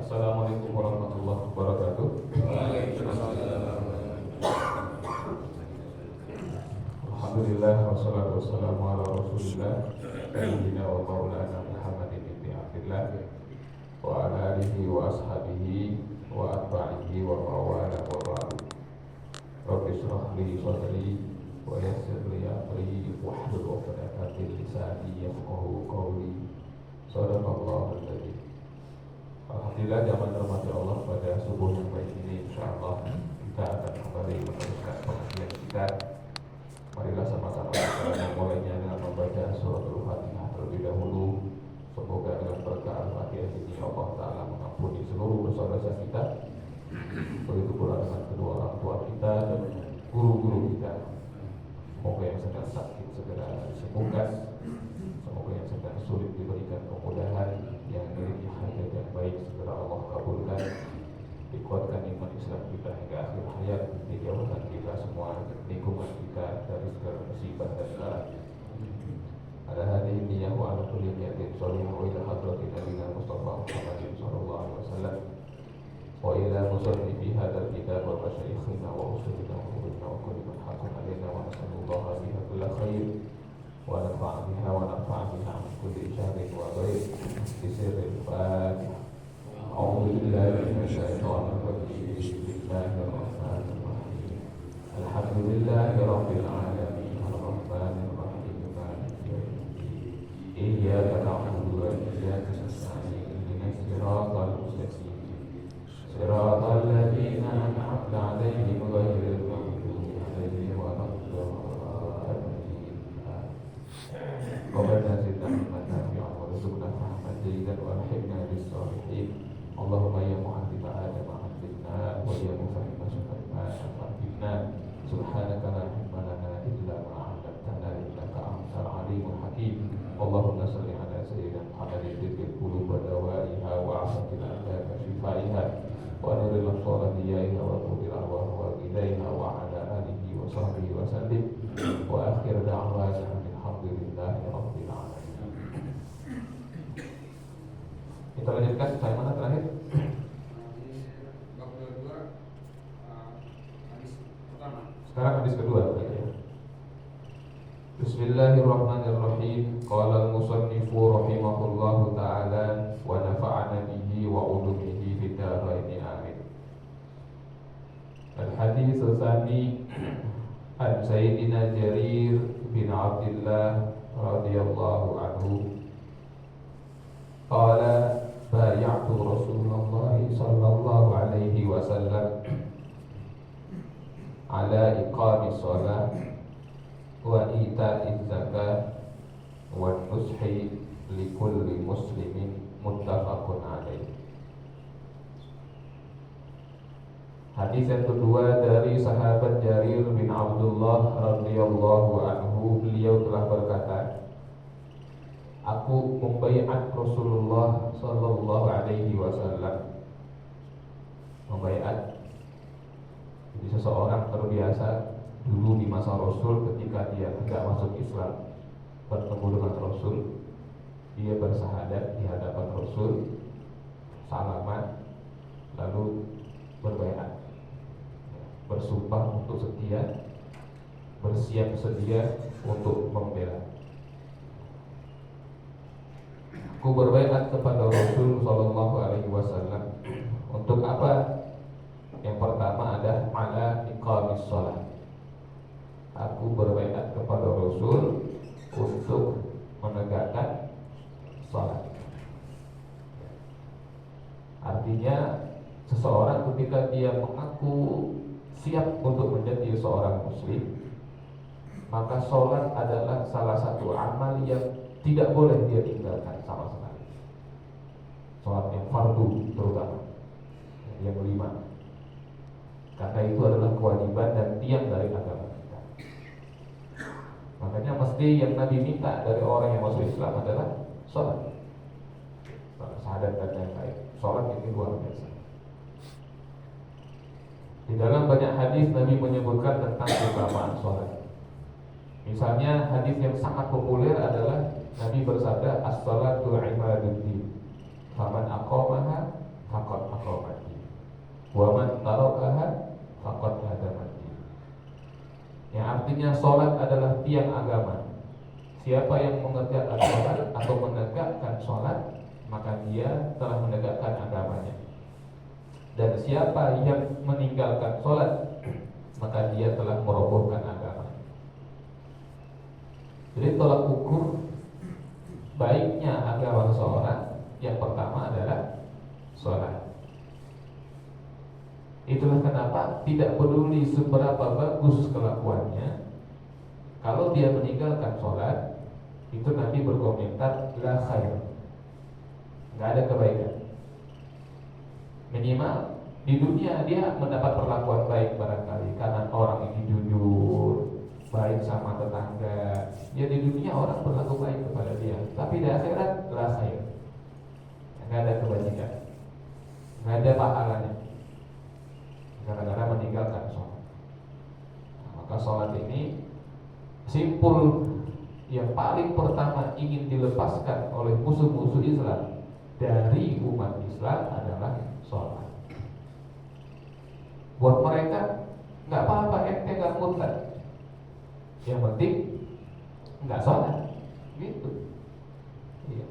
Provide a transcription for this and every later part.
Assalamualaikum warahmatullahi wabarakatuh. Alhamdulillah wassalatu wassalamu ala Rasulillah sayyidina wa maulana Muhammadin ibn Abdillah wa ala alihi wa ashabihi wa atba'ihi wa mawala wa ba'du. Rabbi shrah li sadri wa yassir li amri wahlul 'uqdatam min lisani yafqahu qawli. Shadaqallahul adzim. Alhamdulillah, zaman rahmat Allah, pada subuh yang baik ini insyaallah kita akan kembali meneruskan pengajian kita. Marilah sama-sama kita memulainya dengan membaca suratul Fatihah terlebih dahulu. Semoga dengan berkah Al-Fatihah ini Allah Ta'ala mengampuni seluruh dosa-dosa kita. Begitu pula dengan kedua orang tua kita dan guru-guru kita. Semoga yang sedang sakit segera disembuhkan. Semoga yang sedang sulit diberikan kemudahan. Yang memiliki hajat yang baik segera Allah kabulkan. Dikuatkan iman Islam kita hingga akhir hayat. Dijauhkan kita semua, lingkungan kita dari segala musibah dan bala. Ada hadis ini yang wa ala kulli niyatin shalihah wa ila hadratin nabiyina Mustafa Muhammadin sallallahu alaihi wasallam wa ila musannifi hadzal kitab wa masyayikhina wa ustadzina wa muridina wa kulli man haqqan alaina wa nasallallahu biha kulla khair wa nafa'a biha wa nafa'a biha min kulli syarrin wa dhair bi sirril Fatihah. A'udzu billahi minasy syaithanir rajim. Bismillahirrahmanirrahim. Alhamdulillahi rabbil alamin arrahmanir rahim maliki yaumiddin. Iyyaka na'budu wa iyyaka nasta'in. Ihdinas siratal mustaqim. Siratal ladzina an'amta 'alaihim ghairil maghdubi 'alaihim waladdallin. Rabbana zidna ilman nafi'an warzuqna fahman jayyidan walhiqna bis-shalihin. Allahumma ya mu'allim Adam 'allimna wa ya mufahhim Sulaiman fahimna. Subhanaka la ilma lana illa ma 'allamtana innaka antal alimul hakim. Allahumma shalli ala sayyidina Muhammadin tibbil qulub wa dawaiha wa 'afatil abdan wa shifaiha wa nuril absar diyaiha wa qudil arwah wa ilaiha wa ala alihi wa sahbihi wa sallim wa akhir da'wana alhamdulillahi rabbil alamin. Kita lanjutkan sampai mana terakhir? Sekarang hadis kedua. Bismillahirrahmanirrahim. Qala al-musannifu rahimahullahu ta'ala wa nafa'ana bihi wa ulumihi fid dharain amin. Al-hadits tsani an Sayyidina Jarir bin Abdullah radhiyallahu anhu qala bay'atu Rasulullah sallallahu alaihi wasallam ala iqamis shalah wa ita'iz zakat wa nushi likulli muslimin muttafaqun alaih. Hadis yang kedua dari sahabat Jarir bin Abdullah radhiyallahu anhu, beliau telah berkata, aku membaiat Rasulullah sallallahu alaihi wasallam. Membaiat, jadi seseorang terbiasa dulu di masa Rasul ketika dia tidak masuk Islam, bertemu dengan Rasul, dia bersahadat di hadapan Rasul, salaman, lalu berbaiat, bersumpah untuk setia, bersiap sedia untuk membela. Aku berbaiat kepada Rasul sallallahu alaihi wasallam untuk apa? Yang pertama ada ala iqamis shalah. Aku berbaiat kepada Rasul untuk menegakkan salat. Artinya seseorang ketika dia mengaku siap untuk menjadi seorang muslim, maka salat adalah salah satu amal yang tidak boleh dia tinggalkan sama sekali. Salat yang fardu terutama, yang kelima. Karena itu adalah kewajiban dan tiang dari agama kita. Makanya mesti yang Nabi minta dari orang yang masuk Islam adalah sholat, syahadat dan lain-lain. Sholat ini luar biasa. Di dalam banyak hadis Nabi menyebutkan tentang keutamaan sholat. Misalnya hadis yang sangat populer adalah Nabi bersabda, as-salatu imaduddin, faman aqamaha faqad Artinya sholat adalah tiang agama. Siapa yang mengerjakan sholat atau menegakkan sholat, maka dia telah menegakkan agamanya. Dan siapa yang meninggalkan sholat, maka dia telah merobohkan agama. Jadi tolak ukur baiknya agama seseorang yang pertama adalah sholat. Itulah kenapa tidak peduli seberapa bagus kelakuannya, kalau dia meninggalkan sholat, itu Nabi berkomentar la khair, nggak ada kebaikan. Minimal di dunia dia mendapat perlakuan baik barangkali karena orang ini jujur, baik sama tetangga. Ya di dunia orang berlaku baik kepada dia, tapi di akhirat la khair, nggak ada kebajikan, nggak ada pahalanya gara-gara meninggalkan sholat. Maka sholat ini simpul yang paling pertama ingin dilepaskan oleh musuh-musuh Islam dari umat Islam adalah sholat. Buat mereka nggak apa-apa, ente nggak murtad, yang penting nggak sholat, gitu. Iya.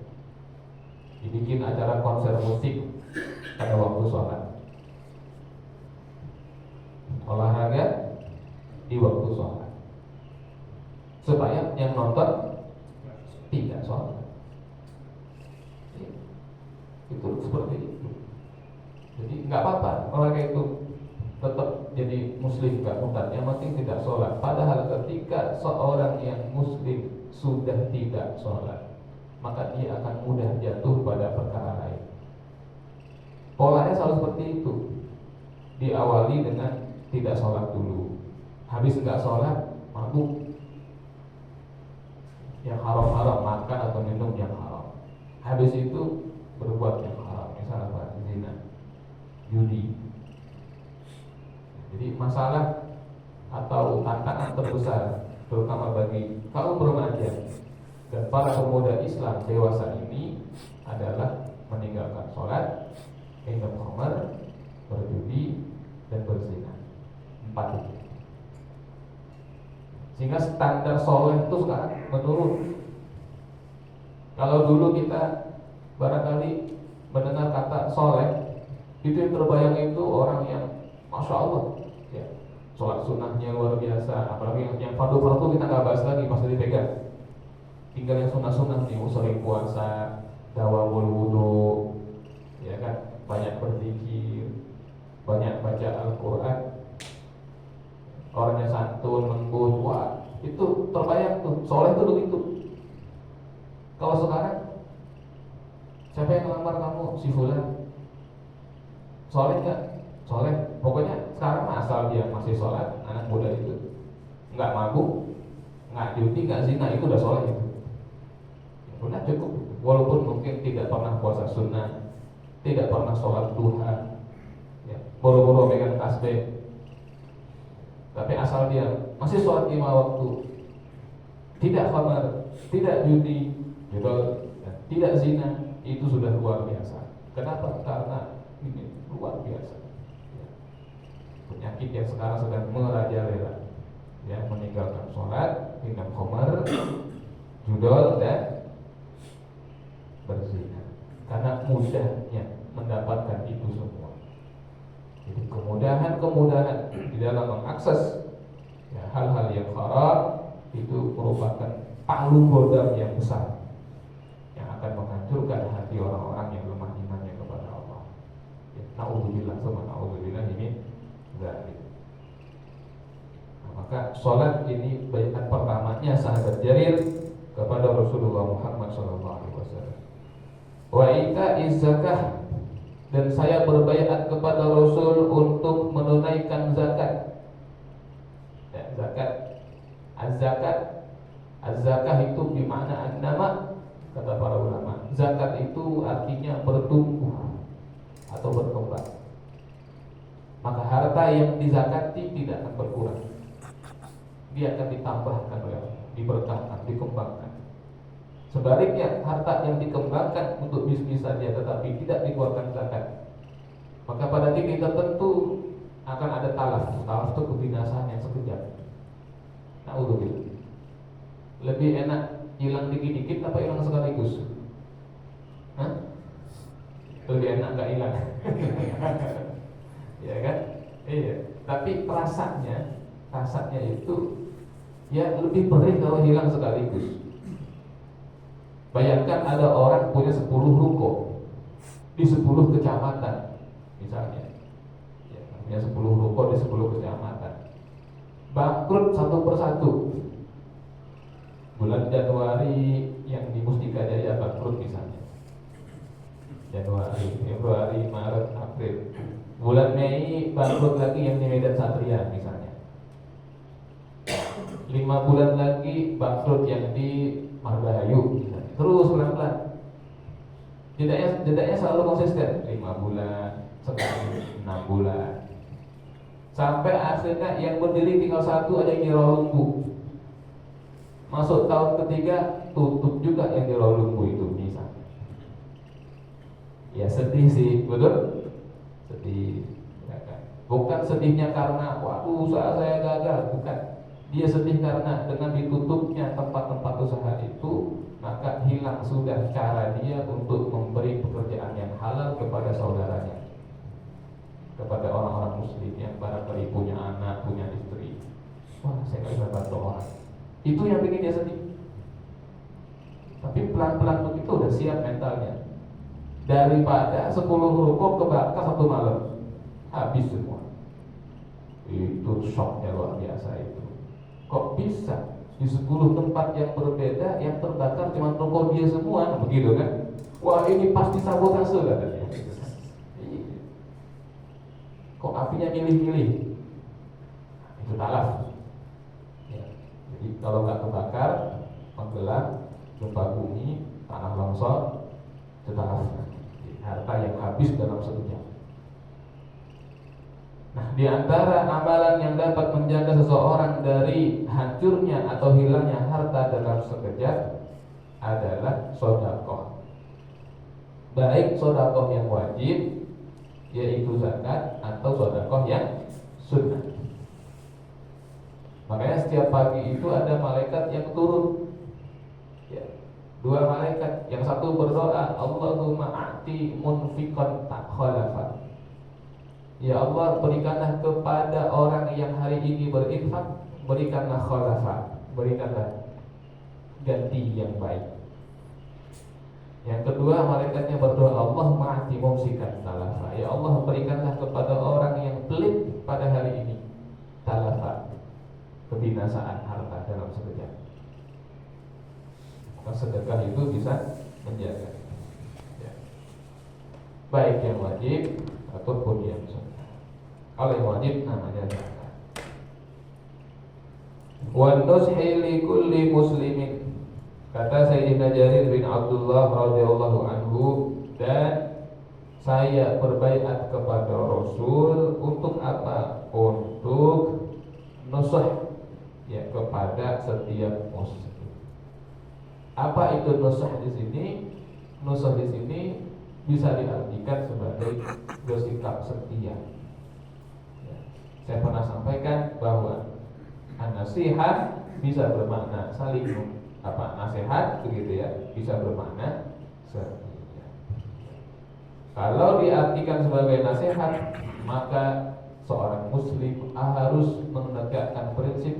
Dibikin acara konser musik pada waktu sholat, olahraga di waktu sholat, supaya yang nonton tidak sholat. Itu seperti itu. Jadi nggak apa-apa mereka itu tetap jadi muslim, nggak murtad, yang penting tidak sholat. Padahal ketika seorang yang muslim sudah tidak sholat, maka dia akan mudah jatuh pada perkara lain. Polanya selalu seperti itu. Diawali dengan tidak sholat dulu, habis nggak sholat mabuk, yang haram-haram, makan atau minum yang haram, habis itu berbuat yang haram, misalnya apa, zina, judi. Jadi masalah atau tantangan terbesar terutama bagi kaum remaja dan para pemuda Islam dewasa ini adalah meninggalkan sholat, minum khamar, berjudi, dan berzina. 4 itu. Sehingga standar soleh itu sekarang menurun. Kalau dulu kita barangkali mendengar kata soleh, itu yang terbayang itu orang yang masya Allah, ya, sholat sunnahnya luar biasa. Apalagi yang fardu-fardu kita nggak bahas lagi, pasti dipegang. Tinggal yang sunnah-sunnah nih, sering puasa, dawamul wudu, ya kan, banyak berzikir, banyak baca Al-Quran, orangnya santun, lembut, wah, itu terbayang tuh, soleh tuh begitu. Kalau sekarang, siapa yang ngelamar kamu? Si fulan. Soleh nggak? Soleh. Pokoknya sekarang asal dia masih sholat, anak muda itu nggak mabuk, nggak judi, nggak zina, itu udah soleh itu. Udah cukup. Walaupun mungkin tidak pernah puasa sunnah, tidak pernah sholat duha, ya, boro-boro megang tasbih, tapi asal dia masih sholat 5 waktu, tidak khamar, tidak judi, juga tidak zina, itu sudah luar biasa. Kenapa? Karena ini luar biasa, ya. Penyakit yang sekarang sedang merajalela, ya, meninggalkan sholat, minum khamar, judol, dan berzina. Karena mudahnya mendapatkan itu semua. Jadi kemudahan di dalam mengakses, ya, hal-hal yang haram itu merupakan palu godam yang besar yang akan menghancurkan hati orang-orang yang lemah imannya kepada Allah. Ya, na'udzubillah, sama na'udzubillah ini zalik. Nah, maka sholat ini baiat pertamanya sahabat Jarir kepada Rasulullah Muhammad SAW. Wa ita'iz zakah, dan saya berbaiat kepada Rasul untuk menunaikan zakat. Ya, zakat. Az-zakah itu bermakna an-nama, kata para ulama. Zakat itu artinya bertumbuh atau berkembang. Maka harta yang dizakati tidak akan berkurang. Dia akan ditambahkan oleh Allah, diberkahkan, dikembangkan. Sebaliknya, harta yang dikembangkan untuk bisnis saja tetapi tidak dikeluarkan zakat, maka pada titik tertentu akan ada talaf. Talaf itu kebinasaan yang sekejap. Naudzubillah. Lebih enak hilang dikit-dikit apa hilang sekaligus? Hah? Lebih enak nggak hilang. Ya kan? Iya. Tapi rasanya itu ya lebih perih kalau hilang sekaligus. Bayangkan ada orang punya 10 ruko di 10 kecamatan misalnya, ya, punya 10 ruko di 10 kecamatan, bangkrut satu persatu. Bulan Januari yang di Mustika Jaya bangkrut misalnya, Januari, Februari, Maret, April. Bulan Mei bangkrut lagi yang di Medan Satria misalnya. 5 bulan lagi bangkrut yang di Margahayu misalnya. Terus pelan-pelan. Jedanya selalu konsisten. 5 bulan, sekali 6 bulan. Sampai akhirnya yang berdiri tinggal satu aja yang di Rawalumbu. Masuk tahun ketiga tutup juga yang di Rawalumbu itu misalnya. Ya sedih sih, betul? Sedih, ya kan? Bukan sedihnya karena waduh usaha saya gagal, bukan. Dia sedih karena dengan ditutupnya tempat-tempat usaha itu, maka hilang sudah cara dia untuk memberi pekerjaan yang halal kepada saudaranya, kepada orang-orang muslim yang barangkali punya anak, punya istri. Wah, saya nggak bisa bantu orang. Itu yang bikin dia sedih. Tapi pelan-pelan begitu udah siap mentalnya. Daripada 10 ruko kebakar satu malam, habis semua. Itu shocknya luar biasa itu. Kok bisa di 10 tempat yang berbeda yang terbakar cuma ruko dia semua, begitu kan? Wah, ini pasti sabotase katanya. Kok apinya milih-milih? Itu talaf. Ya. Jadi kalau nggak kebakar, tenggelam, gempa bumi, tanah longsor, itu talaf. Harta yang habis dalam sekejap. Nah, di antara amalan yang dapat menjaga seseorang dari hancurnya atau hilangnya harta dalam sekejap adalah sedekah. Baik sedekah yang wajib, yaitu zakat, atau sedekah yang sunnah. Makanya setiap pagi itu ada malaikat yang turun. Ya, 2 malaikat. Yang satu berdoa, Allahumma a'ti munfiqan tak khalafa. Ya Allah, berikanlah kepada orang yang hari ini berinfak, berikanlah khalafa, berikanlah ganti yang baik. Yang kedua, malaikatnya berdoa, Allahumma a'ti mumsikan talafa. Ya Allah, berikanlah kepada orang yang pelit pada hari ini talafa, kebinasaan harta dalam sekejap. Maka sedekah itu bisa menjaga, ya, baik yang wajib ataupun yang sunnah. Kalau yang wajib namanya zakat. Wa nushi li kulli muslimin, kata Sayyidina Jarir bin Abdullah radhiyallahu anhu, dan saya berbaiat kepada Rasul untuk apa? Untuk nusah, ya, kepada setiap muslim. Apa itu nusah di sini? Nusah di sini bisa diartikan sebagai bersikap setia. Ya, saya pernah sampaikan bahwa nasihat bisa bermakna saling nasihat begitu ya, bisa bermakna setia. Kalau diartikan sebagai nasihat, maka seorang muslim harus menegakkan prinsip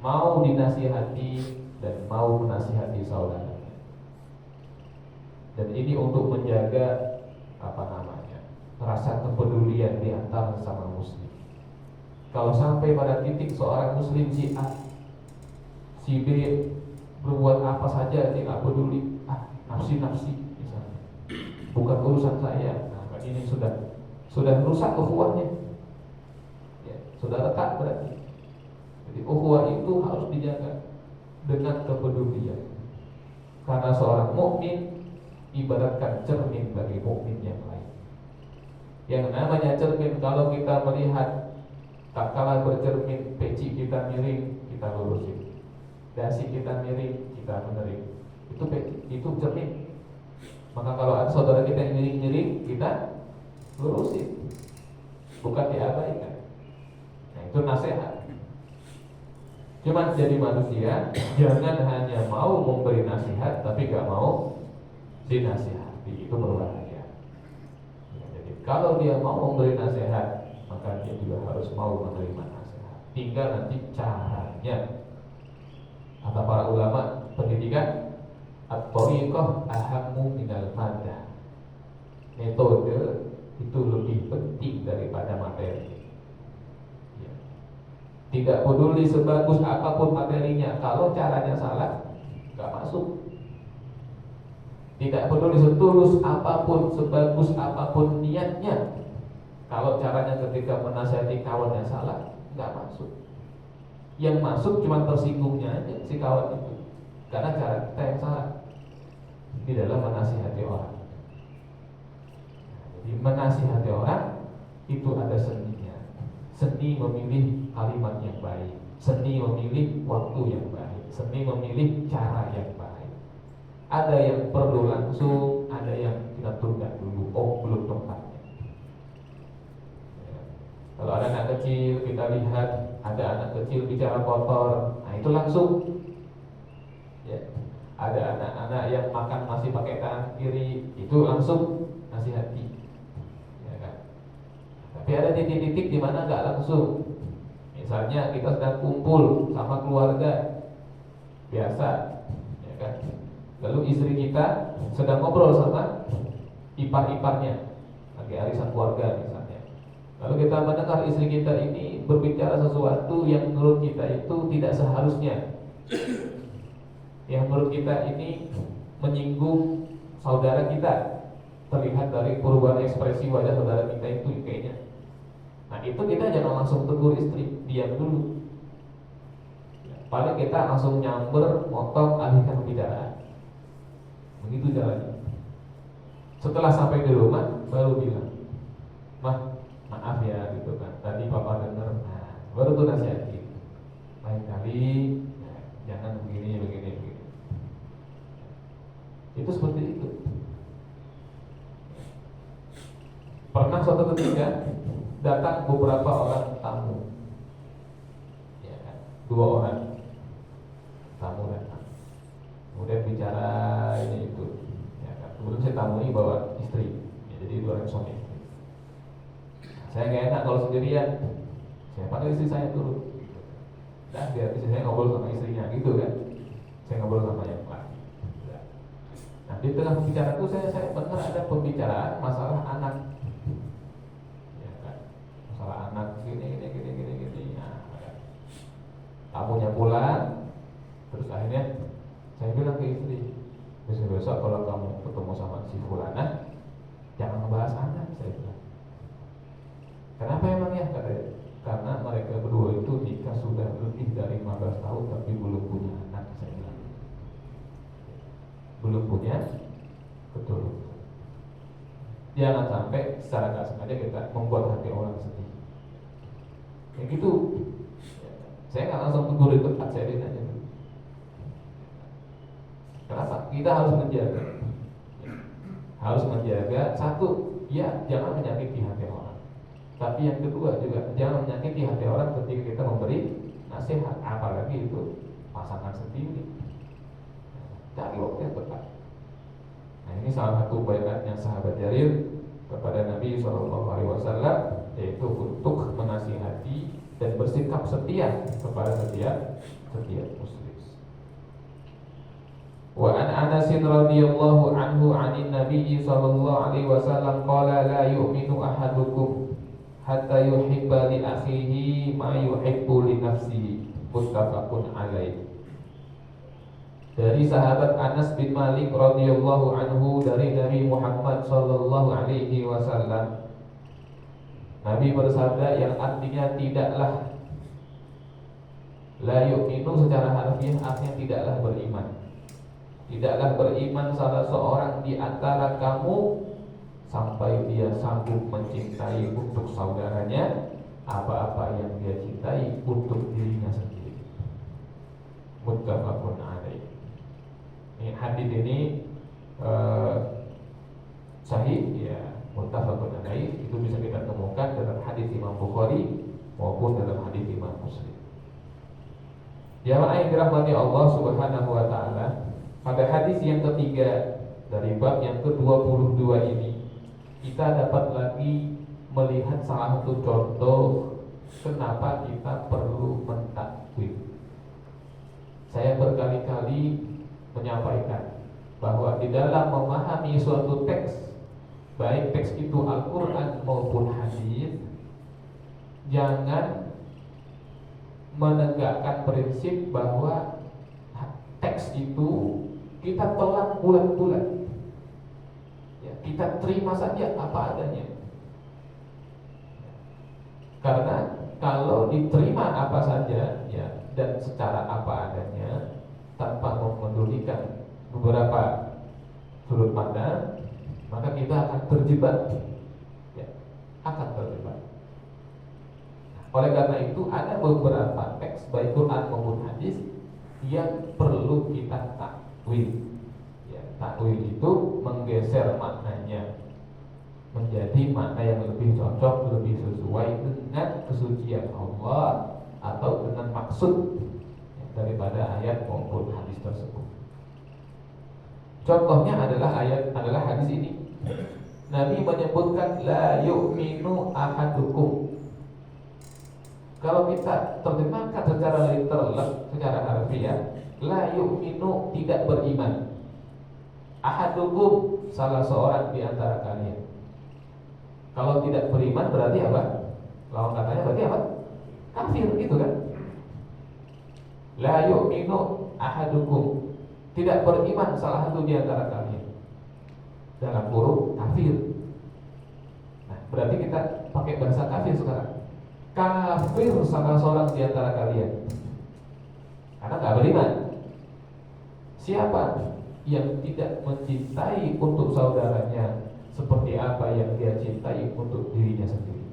mau dinasihati dan mau menasihati saudaranya. Dan ini untuk menjaga rasa kepedulian di antara sesama muslim. Kalau sampai pada titik seorang muslim si A, si B berbuat apa saja dia nggak peduli, nafsi misalnya, bukan urusan saya. Nah, ini sudah rusak ukhuwahnya, ya, sudah retak berarti. Jadi ukhuwah itu harus dijaga dengan kepedulian, karena seorang mukmin ibaratkan cermin bagi mukmin yang lain. Yang namanya cermin, kalau kita melihat, tak kalah bercermin, peci kita miring, kita lurusin. Dasi kita miring, kita benerin. Itu cermin. Maka kalau ada saudara kita yang miring-miring, kita lurusin, bukan diabaikan. Nah, itu nasihat. Cuman jadi manusia jangan hanya mau memberi nasihat tapi gak mau dinasihati, itu berbahaya. Jadi kalau dia mau memberi nasihat, maka dia juga harus mau menerima nasihat. Tinggal nanti caranya. Kata para ulama pendidikan, at-thariqah ahammu minal madah. Metode itu lebih penting daripada materi. Ya. Tidak peduli sebagus apapun materinya, kalau caranya salah, gak masuk. Tidak peduli setulus apapun, sebagus apapun niatnya, kalau caranya ketika menasihati kawannya salah, gak masuk. Yang masuk cuma tersinggungnya aja si kawan itu, karena cara kita yang salah di dalam menasihati orang. Jadi menasihati orang itu ada seninya. Seni memilih kalimat yang baik, seni memilih waktu yang baik, seni memilih cara yang baik. Ada yang perlu langsung, ada yang kita tunda dulu. Oh, belum tempatnya. Ya. Kalau ada anak kecil, kita lihat ada anak kecil bicara kotor, nah itu langsung. Ya. Ada anak-anak yang makan masih pakai tangan kiri, itu langsung nasihati. Ya kan? Tapi ada titik-titik di mana nggak langsung. Misalnya kita sedang kumpul sama keluarga biasa, ya kan? Lalu istri kita sedang ngobrol sama ipar-iparnya, lagi arisan keluarga misalnya. Lalu kita mendengar istri kita ini berbicara sesuatu yang menurut kita itu tidak seharusnya, yang menurut kita ini menyinggung saudara kita. Terlihat dari perubahan ekspresi wajah saudara kita itu kayaknya. Nah itu kita jangan langsung tegur istri, diam dulu. Paling kita langsung nyamber, motong, alihkan pembicaraan. Begitu caranya. Setelah sampai di rumah baru bilang, "Mah, maaf ya gitu kan. Tadi papa dengar." Nah, baru tuh nasihati. Lain kali jangan begini. Itu seperti itu. Pernah suatu ketika datang beberapa orang tamu, ya kan? 2 orang tamu datang. Kemudian bicara ini itu, ya kan? Kemudian saya tamu ini bawa istri, ya, jadi 2 orang suami istri. Saya nggak enak kalau sendirian, saya panggil istri saya turun. Dan biar istri saya ngobrol sama istrinya, gitu kan? Saya ngobrol sama yang lain. Nah di tengah pembicaraan itu saya benar ada pembicaraan masalah anak, ya kan? Masalah anak gini. Nah, tamunya pulang, terus akhirnya saya bilang ke istri, besok kalau kamu ketemu sama si fulana, jangan ngebahas anak, saya bilang. Kenapa emang ya? Katanya, karena mereka berdua itu nikah sudah lebih dari 15 tahun tapi belum punya anak, saya bilang. Belum punya keturunan. Jangan sampai secara gak sengaja kita membuat hati orang sedih. Kayak gitu. Saya nggak langsung tegur itu, saya lihat aja. Kenapa? Kita harus menjaga. Harus menjaga, satu, ya jangan menyakiti hati orang. Tapi yang kedua juga, jangan menyakiti hati orang ketika kita memberi nasihat, apalagi itu pasangan sendiri. Cari waktu yang tepat. Nah ini salah satu bayangannya sahabat Jarir kepada Nabi SAW, yaitu untuk menasihati dan bersikap setia kepada setiap muslim. Wa an Anas radhiyallahu anhu 'anil Nabi sallallahu alaihi wasallam qala la yu'minu ahadukum hatta yuhibba li akhihi ma yuhibbu li nafsihi, muttafaqun alaih. Dari sahabat Anas bin Malik radhiyallahu anhu dari Nabi Muhammad sallallahu alaihi wasallam, Nabi bersabda yang artinya tidaklah, la yu'minu secara harfiah artinya tidaklah beriman. Tidaklah beriman salah seorang di antara kamu sampai dia sanggup mencintai untuk saudaranya apa-apa yang dia cintai untuk dirinya sendiri. Muttafaqun alaih. Ini hadis ini sahih ya, muttafaqun alaih. Itu bisa kita temukan dalam hadis Imam Bukhari maupun dalam hadis Imam Muslim. Jamaah yang dirahmati Allah Subhanahu wa taala, pada hadis yang ketiga dari bab yang ke-22 ini kita dapat lagi melihat salah satu contoh kenapa kita perlu mentakwil. Saya berkali-kali menyampaikan bahwa di dalam memahami suatu teks, baik teks itu Al-Quran maupun hadis, jangan menegakkan prinsip bahwa teks itu kita telan bulat-bulat, ya, kita terima saja apa adanya. Karena kalau diterima apa saja, ya, dan secara apa adanya tanpa memedulikan beberapa sudut pandang, maka kita akan terjebak, ya, akan terjebak. Oleh karena itu ada beberapa teks baik Quran maupun hadis yang perlu kita takwil. Ya, takwil itu menggeser maknanya menjadi makna yang lebih cocok, lebih sesuai dengan kesucian Allah atau dengan maksud daripada ayat maupun hadis tersebut. Contohnya adalah hadis ini. Nabi menyebutkan la yu'minu ahadukum. Kalau kita terjemahkan secara literal, secara harfiah, la yu'minu tidak beriman. Ahadukum salah seorang di antara kalian. Kalau tidak beriman berarti apa? Lawan katanya berarti apa? Kafir, gitu kan? La yu'minu ahadukum, tidak beriman salah satu di antara kalian. Dalam kurung kafir. Nah, berarti kita pakai bahasa kafir sekarang. Kafir salah seorang di antara kalian karena gak beriman. Siapa yang tidak mencintai untuk saudaranya seperti apa yang dia cintai untuk dirinya sendiri?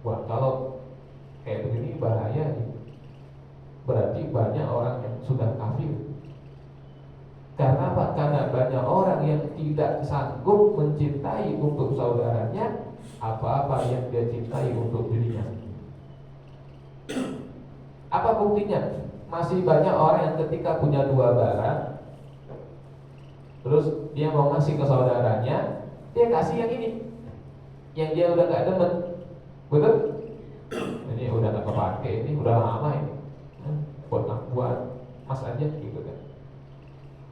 Wah, kalau kayak begini bahaya nih. Berarti banyak orang yang sudah kafir. Karena apa? Karena banyak orang yang tidak sanggup mencintai untuk saudaranya apa-apa yang dia cintai untuk dirinya. Apa buktinya? Masih banyak orang yang ketika punya dua barang, terus dia mau ngasih ke saudaranya, dia kasih yang ini, yang dia udah gak demen. Betul? Ini udah gak kepake, ini udah lama ini, buat mas aja gitu kan.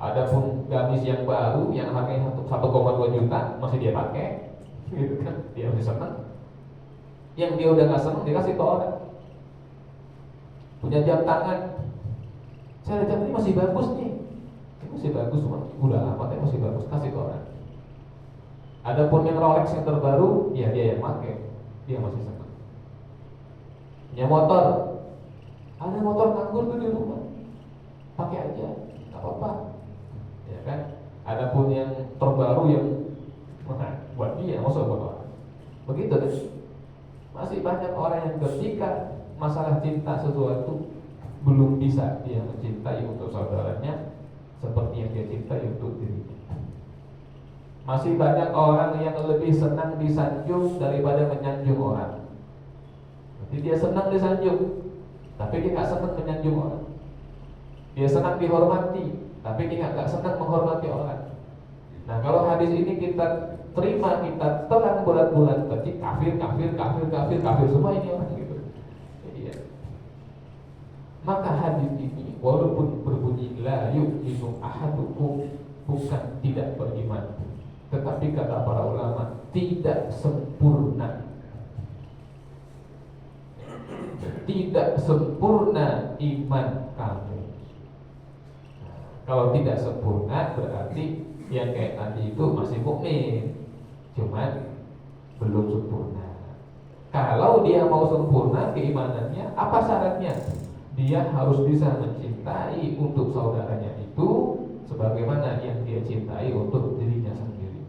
Adapun gamis yang baru yang harganya 1,2 juta masih dia pakai, gitu kan, dia masih senang. Yang dia udah gak senang dikasih ke orang. Punya jam tangan, saya jam ini masih bagus nih, ini masih bagus, udah lama tapi masih bagus, kasih ke orang. Adapun yang Rolex yang terbaru, ya dia yang pakai, dia masih senang. Punya motor, ada motor nganggur tuh di rumah, pakai aja, nggak apa-apa, ya kan. Adapun yang terbaru yang buat dia, maksud buat orang. Begitu kan? Masih banyak orang yang ketika masalah cinta sesuatu belum bisa dia mencintai untuk saudaranya seperti yang dia cintai untuk dirinya. Masih banyak orang yang lebih senang disanjung daripada menyanjung orang. Jadi dia senang disanjung, tapi dia nggak senang menyanjung orang. Dia senang dihormati, tapi dia nggak senang menghormati orang. Nah, kalau hadis ini kita terima, kita telan bulat-bulat, berarti kafir semua ini orang gitu. Jadi ya. Maka hadis ini walaupun berbunyi la yu'minu ahadukum, bukan tidak beriman, tetapi kata para ulama tidak sempurna. Tidak sempurna iman kamu. Kalau tidak sempurna berarti yang kayak tadi itu masih mukmin, cuman belum sempurna. Kalau dia mau sempurna keimanannya, apa syaratnya? Dia harus bisa mencintai untuk saudaranya itu sebagaimana yang dia cintai untuk dirinya sendiri.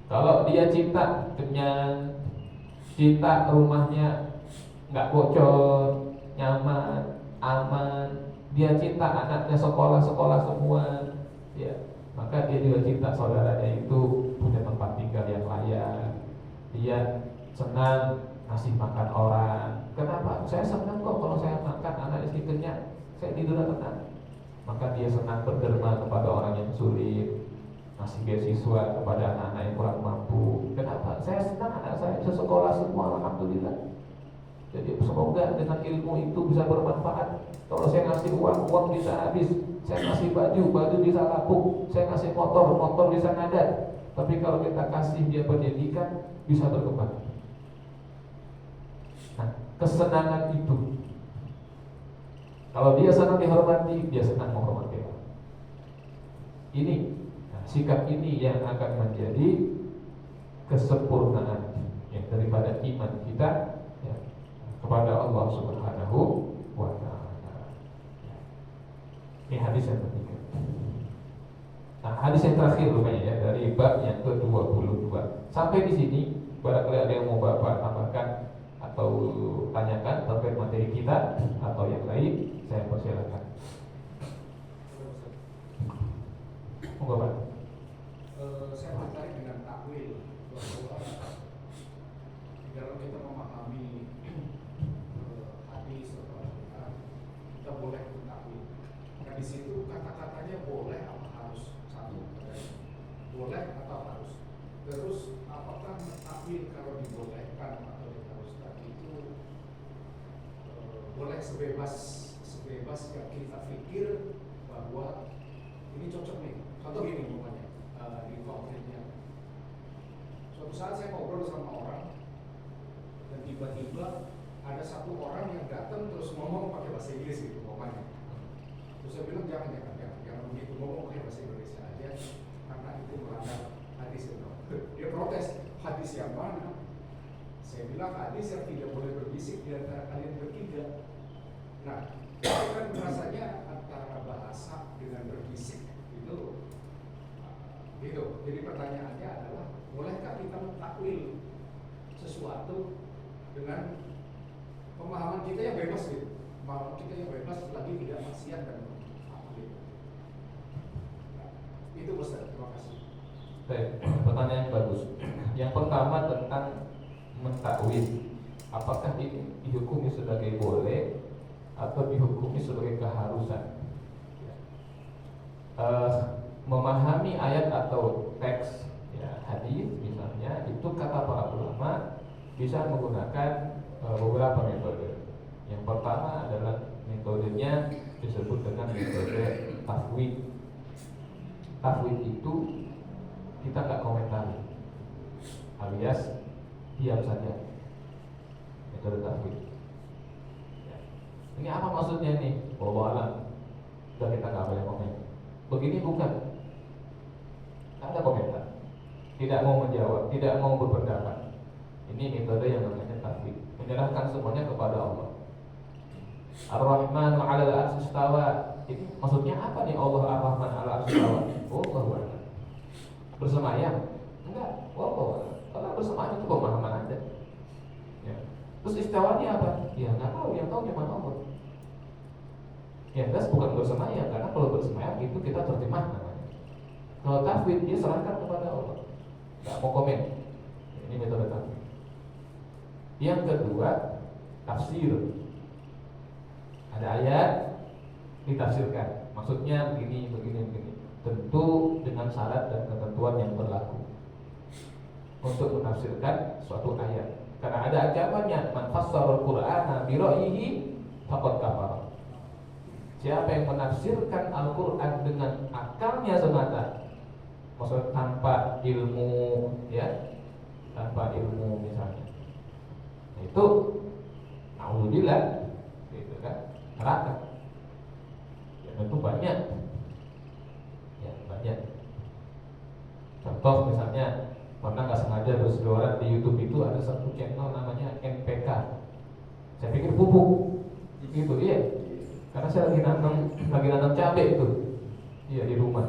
Kalau dia cinta kenyang, cinta rumahnya nggak bocor, nyaman, aman, dia cinta anaknya sekolah semua, ya, maka dia juga cinta saudaranya itu punya tempat tinggal yang layak. Dia senang ngasih makan orang, Kenapa? Saya senang kok kalau saya makan, anak istri kenyang, saya tidur tenang. Maka dia senang berderma kepada orang yang sulit, ngasih beasiswa kepada anak-anak yang kurang mampu. Kenapa? Saya senang anak saya bisa sekolah semua, alhamdulillah. Jadi semoga dengan ilmu itu bisa bermanfaat. Kalau saya ngasih uang, uang bisa habis. Saya ngasih baju, baju bisa lapuk. Saya ngasih motor, motor bisa ngadat. Tapi kalau kita kasih dia pendidikan, bisa berkembang. Nah, kesenangan itu, kalau dia senang dihormati, dia senang menghormati orang. Ini, nah, sikap ini yang akan menjadi kesempurnaan yang daripada iman kita ya, kepada Allah Subhanahu wa Ta'ala. Ini hadis yang ketiga. Nah, hadis yang terakhir rupanya ya, dari bab yang ke-22. Sampai di sini, barangkali ada yang mau Bapak tambahkan atau tanyakan terkait materi kita atau yang lain, saya persilakan. Monggo Pak. Saya tertarik dengan takwil bahwa dalam kita memahami hadis atau Al-Quran, kita boleh bertakwil. Nah di situ kata-katanya boleh apa harus, satu boleh atau harus. Terus apakah takwil kalau dibolehkan atau diharuskan itu boleh sebebas yang kita pikir bahwa ini cocok nih. Contoh gini umpamanya di konkretnya. Suatu saat saya ngobrol sama orang dan tiba-tiba ada satu orang yang datang terus ngomong pakai bahasa Inggris gitu umpamanya. Terus saya bilang jangan begitu, ngomong pakai bahasa Indonesia aja karena itu melanggar hadis itu. Dia protes, hadis yang mana? Saya bilang hadis yang tidak boleh berbisik di antara kalian bertiga. Nah, itu kan rasanya antara bahasa dengan berbisik itu gitu. Jadi pertanyaannya adalah, bolehkah kita mentakwil sesuatu dengan pemahaman kita yang bebas gitu? Pemahaman kita yang bebas lagi tidak maksiat dan takwil. Nah, itu Ustaz, terima kasih. Baik, pertanyaan yang bagus. Yang pertama tentang mentakwil, apakah ini dihukumi sebagai boleh atau dihukumi sebagai keharusan? Memahami ayat atau teks ya, hadis misalnya, itu kata para ulama bisa menggunakan beberapa metode. Yang pertama adalah metodenya disebut dengan metode tafwid. Tafwid itu kita nggak komentari, alias diam saja. Metode tafwid. Ya. Ini apa maksudnya nih? Wallahu a'lam. Dan kita nggak boleh komen. Begini bukan. Nggak ada komentar. Tidak mau menjawab, tidak mau berpendapat. Ini metode yang namanya tafwid. Menyerahkan semuanya kepada Allah. Ar-Rahman 'alal 'arsy istawa. Ini maksudnya apa nih Allah Ar-Rahman 'alal 'arsy istawa? Wallahu a'lam. Bersemayam? Enggak, wallahu a'lam. Kalau bersemayam itu pemahaman Anda. Ya. Terus istawanya apa? Ya nggak tahu, yang tahu cuma Allah. Ya jelas bukan bersemayam, karena kalau bersemayam itu kita terjemah namanya. Kalau tafwid dia serahkan kepada Allah. Nggak mau komen. Ini metode tafwid. Yang kedua, tafsir. Ada ayat ditafsirkan. Maksudnya begini. Tentu dengan syarat dan ketentuan yang berlaku untuk menafsirkan suatu ayat. Karena ada ancamannya, man fassarul Qur'ana bi ra'yihi faqad kafara. Siapa yang menafsirkan Al-Quran dengan akalnya semata, maksudnya tanpa ilmu, ya, tanpa ilmu misalnya, itu naudzubillah, gitu kan, neraka. Ya tentu banyak, ya banyak. Contoh misalnya, pernah nggak sengaja berseliweran di YouTube itu ada satu channel namanya NPK. Saya pikir pupuk, gitu, iya. Karena saya lagi nanam cabai itu, iya di rumah.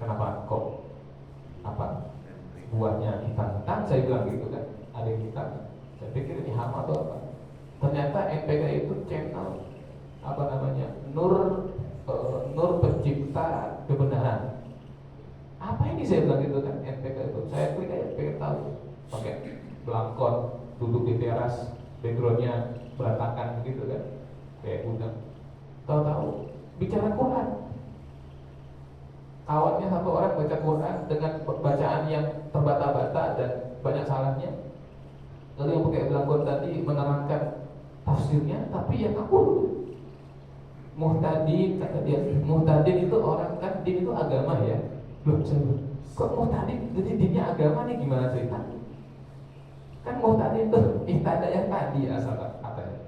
Kenapa kok apa buahnya hitam-hitam? Saya bilang gitu kan, ada yang hitam. Saya pikir ini hama atau apa? Ternyata NPK itu channel apa namanya, Nur Pencipta Kebenaran. Apa ini saya bilang gitu kan, NPK itu. Saya klik aja, pengen tahu. Pakai belangkon, duduk di teras, backgroundnya berantakan begitu kan, kayak gudang. Tahu-tahu bicara Quran. Kawannya satu orang baca Quran dengan bacaan yang terbata-bata dan banyak salahnya. Lalu yang pakai belangkon tadi menerangkan tafsirnya, tapi yang aku muhtadin, kata dia. Muhtadin itu orang kan, din itu agama ya. Loh, kok muhtadin jadi dinnya agama nih, gimana cerita? Kan muhtadin itu ihtada yang tadi asal katanya.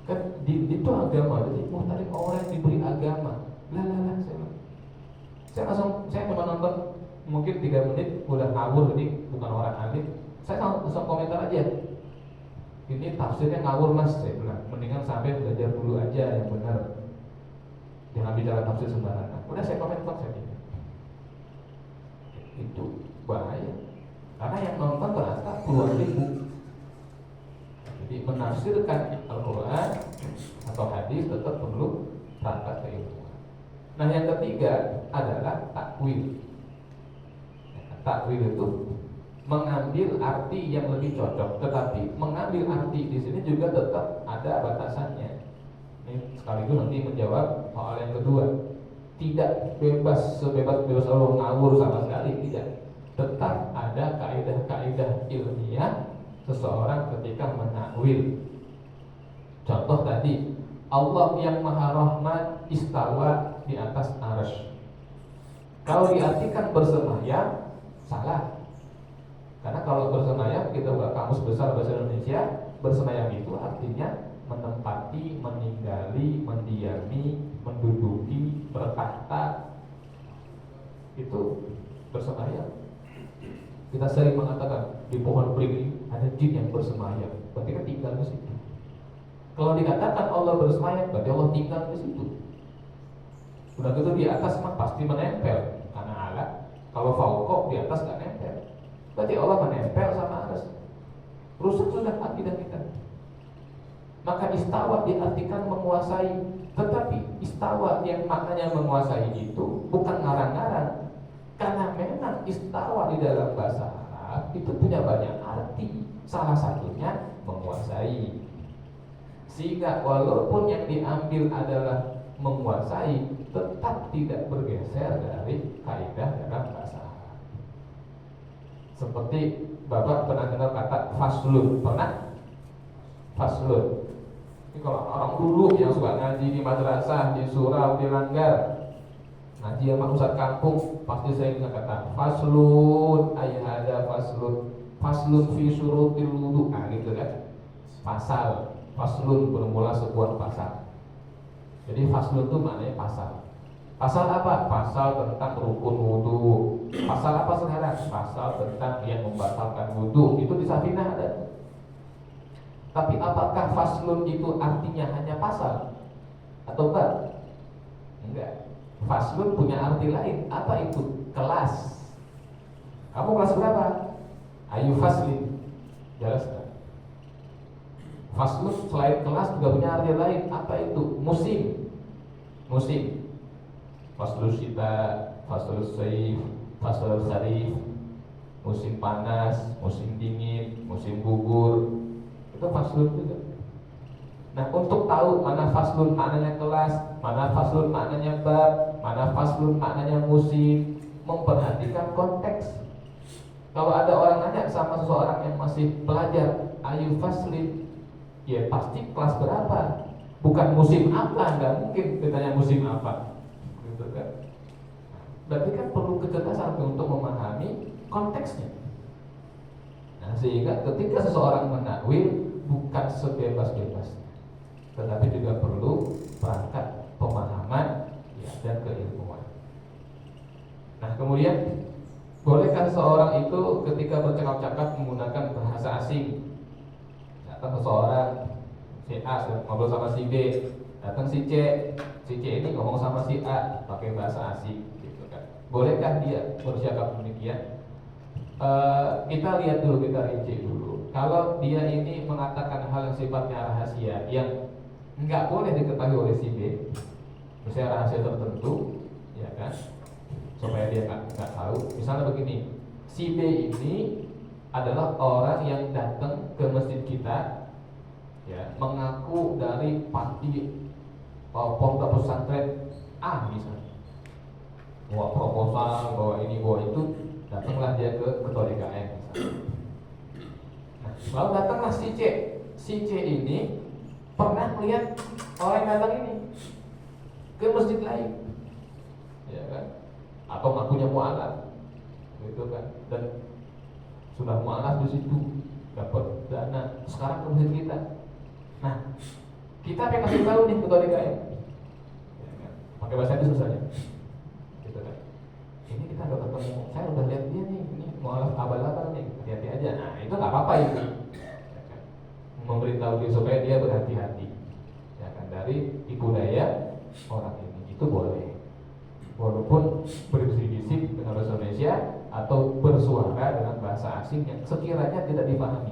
Kan din itu agama, jadi muhtadin orang yang diberi agama. Lah, saya cuma nonton mungkin 3 menit udah ngawur, ini bukan orang alim. Saya langsung komentar aja. Ini tafsirnya ngawur mas, saya bilang. Mendingan sampai belajar dulu aja yang benar. Jangan bicara tafsir sembarangan. Udah saya komentar saja. Itu bahaya. Karena yang nonton ternyata puluhan ribu. Jadi menafsirkan Al-Quran atau hadis tetap perlu perangkat keilmuan. Nah yang ketiga adalah takwil. Takwil itu mengambil arti yang lebih cocok, tetapi mengambil arti di sini juga tetap ada batasannya. Ini sekaligus nanti menjawab soal yang kedua. Tidak bebas sebebas-bebas Allah ngawur sama sekali, tidak. Tetap ada kaidah-kaidah ilmiah seseorang ketika menakwil. Contoh tadi, Allah yang Maha Rahman istawa di atas arsy. Kalau diartikan bersemayam, salah. Karena kalau bersemayam, kita buka kamus besar bahasa Indonesia, bersemayam itu artinya menempati, meninggali, mendiami, menduduki, bertahta. Itu bersemayam. Kita sering mengatakan di pohon beringin ada jin yang bersemayam, berarti kan tinggal di situ. Kalau dikatakan Allah bersemayam, berarti Allah tinggal di situ. Udah gitu di atas mah pasti menempel, karena alat. Kalau fauqo di atas gak nempel, berarti Allah menempel sama atas. Rusak sudah akidah kita. Maka istawa diartikan menguasai, tetapi istawa yang maknanya menguasai itu bukan ngarang-ngarang. Karena memang istawa di dalam bahasa Arab itu punya banyak arti. Salah satunya menguasai. Sehingga walaupun yang diambil adalah menguasai, tetap tidak bergeser dari kaidah dalam bahasa Arab. Seperti Bapak pernah dengar kata faslun, pernah? Faslun. Ini kalau orang dulu yang suka ngaji di madrasah, di surau, di langgar, ngaji sama ustaz kampung, pasti saya ingat kata faslun, ayhada faslun, faslun fi syurutil wudu, nah gitu kan. Pasal, faslun bermula sebuah pasal. Jadi faslun itu maknanya pasal. Pasal apa? Pasal tentang rukun wudu. Pasal apa sekarang? Pasal tentang yang membatalkan wudu. Itu di Safinah ada. Tapi apakah faslun itu artinya hanya pasal atau bab? Enggak. Faslun punya arti lain. Apa itu? Kelas. Kamu kelas berapa? Ayu faslin. Jelaskan. Faslun selain kelas juga punya arti lain. Apa itu? Musim. Musim. Faslus syita, faslus saif, faslus kharif. Musim panas, musim dingin, musim gugur. Itu faslun juga. Nah, untuk tahu mana faslun maknanya kelas, mana faslun maknanya bab, mana faslun maknanya musim, memperhatikan konteks. Kalau ada orang nanya sama seseorang yang masih belajar, ayu faslin, ya pasti kelas berapa, bukan musim apa. Nggak mungkin ditanya musim apa, gitu kan? Berarti kan perlu kecerdasan untuk memahami konteksnya. Nah, sehingga ketika seseorang menakwil bukan sebebas-bebasnya, tetapi juga perlu perangkat pemahaman ya, dan keilmuan. Nah, kemudian bolehkah seseorang itu ketika bercakap-cakap menggunakan bahasa asing? Datang seseorang, si A ngobrol sama si B, datang si C ini ngomong sama si A pakai bahasa asing, gitu kan? Bolehkah dia bercakap demikian? Kita lihat dulu, kita rinci dulu. Kalau dia ini mengatakan hal yang sifatnya rahasia, yang nggak boleh diketahui oleh si B, misalnya rahasia tertentu, ya kan, supaya dia nggak tahu. Misalnya begini, si B ini adalah orang yang datang ke masjid kita ya, mengaku dari panti pondok pesantren A misalnya, bawa proposal, bawa ini, bawa itu, datanglah dia ke ketua DKM misalnya. Nah, lalu datanglah si C. Si C ini pernah melihat orang yang datang ini ke masjid lain, ya kan? Atau ngakunya mualaf, gitu kan? Dan sudah mualaf di situ, dapat dana, sekarang ke masjid kita. Nah, kita pengen kasih tahu nih ketua DKM, ya kan? Pakai bahasa itu susahnya, gitu kan? Ini kita udah ketemu, saya udah lihat dia nih, ini mualaf abal-abal nih, hati-hati aja. Nah, itu nggak apa-apa itu, ya kan? Memberitahu dia supaya dia berhati-hati, ya kan? Dari tipu daya orang ini, itu boleh. Walaupun berbisik-bisik dengan bahasa Indonesia atau bersuara dengan bahasa asing yang sekiranya tidak dipahami.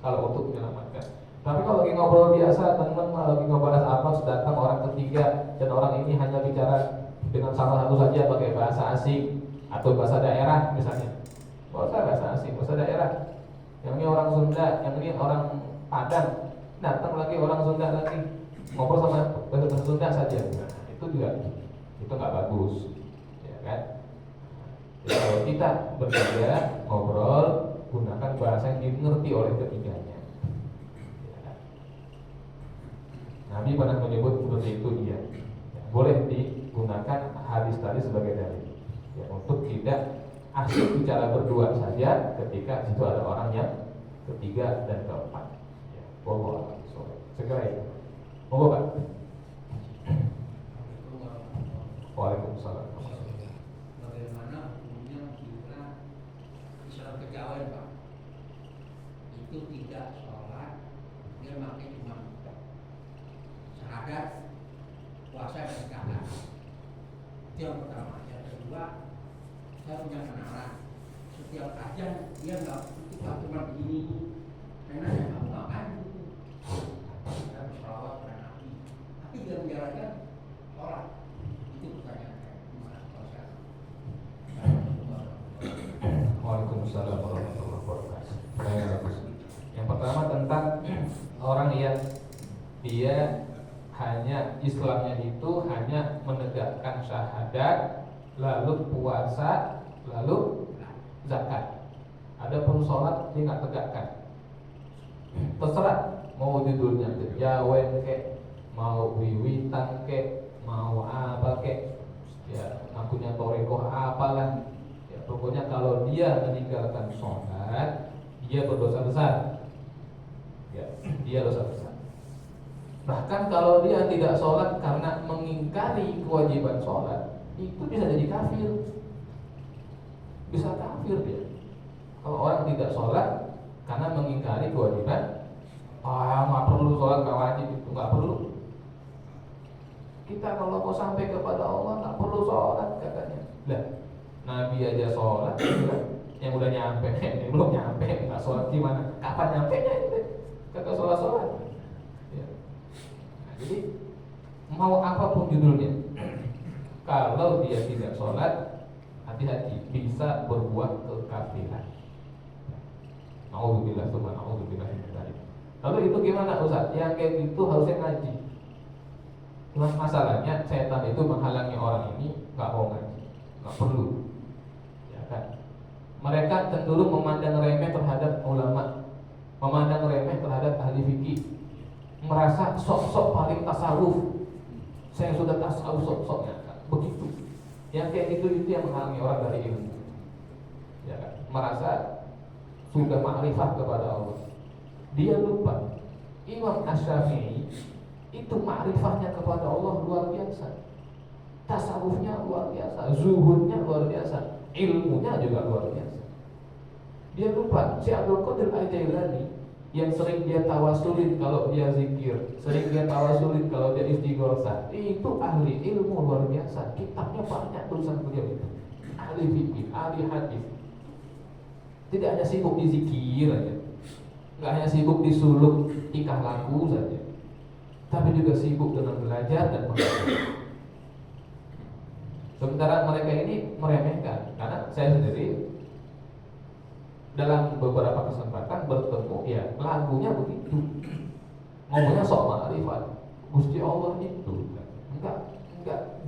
Kalau untuk menyelamatkan. Tapi kalau lagi ngobrol biasa, teman lagi ngobrol apa, datang orang ketiga dan orang ini hanya bicara dengan salah satu saja pakai bahasa asing atau bahasa daerah misalnya. Bahasa asing, bahasa daerah. Yang ini orang Sunda, yang ini orang Padang. Datang lagi orang Sunda lagi, ngobrol sama bahasa Sunda saja. Nah, itu juga itu nggak bagus, ya kan? Jadi kalau kita bertiga ngobrol, gunakan bahasa yang dimengerti oleh ketiganya. Ya. Nabi pernah menyebut seperti itu, dia ya, boleh digunakan hadis tadi sebagai dalil, ya, untuk tidak asik bicara berdua saja ketika situ ada orang yang ketiga dan keempat. Ya, boleh. Segera ya. Monggo Pak. Waalaikumsalam. Bagaimana hukumnya jika Islam kejawen Pak itu tidak sholat, dia pakai cuma syahadat, puasa dan zakat. Itu yang pertama. Yang kedua, saya punya kenalan setiap kajian dia nggak cuma begini, karena saya nggak makan gitu. Saya bersalawat pada Nabi, tapi dia menjalankan sholat. Itu pertanyaan saya. Gimana kalau saya? Waalaikumsalam warahmatullahi wabarakatuh. Bagus. Yang pertama tentang orang yang dia hanya Islamnya itu hanya menegakkan syahadat, lalu puasa, lalu zakat. Adapun sholat dia nggak tegakkan. Terserah mau judulnya kejawen kek, mau wiwitan kek, mau apa kek, ya ngakunya torekoh apalah. Ya, pokoknya kalau dia meninggalkan sholat, dia berdosa besar. Ya, dia dosa besar. Bahkan kalau dia tidak sholat karena mengingkari kewajiban sholat, itu bisa jadi kafir. Bisa kafir dia. Kalau orang tidak sholat karena mengingkari kewajiban, nggak perlu sholat, nggak wajib, itu nggak perlu. Kita kalau mau sampai kepada Allah nggak perlu sholat katanya. Lah, Nabi aja sholat, yang udah nyampe, ini belum nyampe, nggak sholat gimana? Kapan nyampe nya itu? Kagak sholat. Ya. Nah, jadi mau apapun judulnya, kalau dia tidak sholat, hati-hati bisa berbuat kekafiran. Nauzubillah, nauzubillah min dzalik. Lalu itu gimana Ustaz? Yang kayak gitu harusnya ngaji. Cuma masalahnya setan itu menghalangi orang ini nggak mau ngaji, nggak perlu, ya kan? Mereka cenderung memandang remeh terhadap ulama, memandang remeh terhadap ahli fikih, merasa sok-sok paling tasawuf. Saya sudah tasawuf sok-soknya, begitu. Yang kayak gitu itu yang menghalangi orang dari ilmu, ya kan? Merasa sudah makrifat kepada Allah. Dia lupa Imam Asy-Syafi'i itu makrifahnya kepada Allah luar biasa, tasawufnya luar biasa, zuhudnya luar biasa, ilmunya juga luar biasa. Dia lupa si Abdul Qadir Al-Jailani yang sering dia tawasulin kalau dia zikir, sering dia tawasulin kalau dia istighotsah, itu ahli ilmu luar biasa. Kitabnya banyak tulisan beliau itu, ahli fikih, ahli hadis. Tidak hanya sibuk di zikir aja, nggak hanya sibuk di suluk tingkah laku saja, tapi juga sibuk dengan belajar dan mengajar. Sementara mereka ini meremehkan, karena saya sendiri dalam beberapa kesempatan bertemu, ya lagunya begitu, ngomongnya sok ma'rifat Gusti Allah itu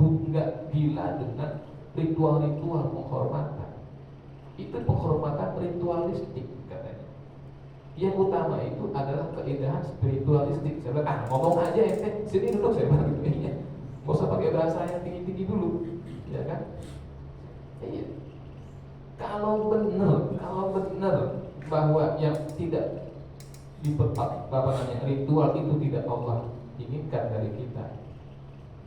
enggak gila dengan ritual-ritual penghormatan. Itu penghormatan ritualistik katanya. Yang utama itu adalah keindahan spiritualistik. Saya bilang, ngomong aja ente, sini duduk, saya bilang gitu. Iya, nggak usah pakai bahasa yang tinggi-tinggi dulu, ya kan? Iya. Kalau benar bahwa yang tidak ritual itu tidak Allah inginkan dari kita,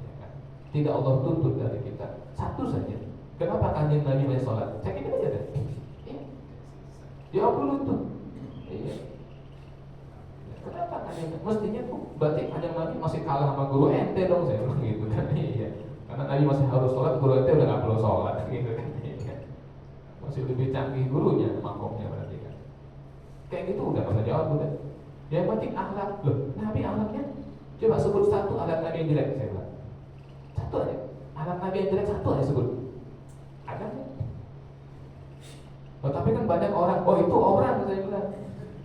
ya kan? Tidak Allah tuntut dari kita. Satu saja. Kenapa kanjeng Nabi banyak sholat? Cekin aja deh. Jawab dulu tuh. Iya. Kenapa kanjeng? Mestinya tuh berarti kanjeng Nabi masih kalah sama guru ente dong, saya bilang gitu kan. Iya. Karena Nabi masih harus sholat, guru ente udah nggak perlu sholat gitu kan. Iya. Masih lebih canggih gurunya, makomnya berarti kan. Kayak gitu udah nggak usah jawab udah. Yang penting akhlak. Loh, Nabi akhlaknya coba sebut satu akhlak Nabi yang jelek, saya bilang. Satu aja. Akhlak Nabi yang jelek satu aja sebut. Ada nggak? Oh, tapi kan banyak orang, oh itu orang, saya bilang.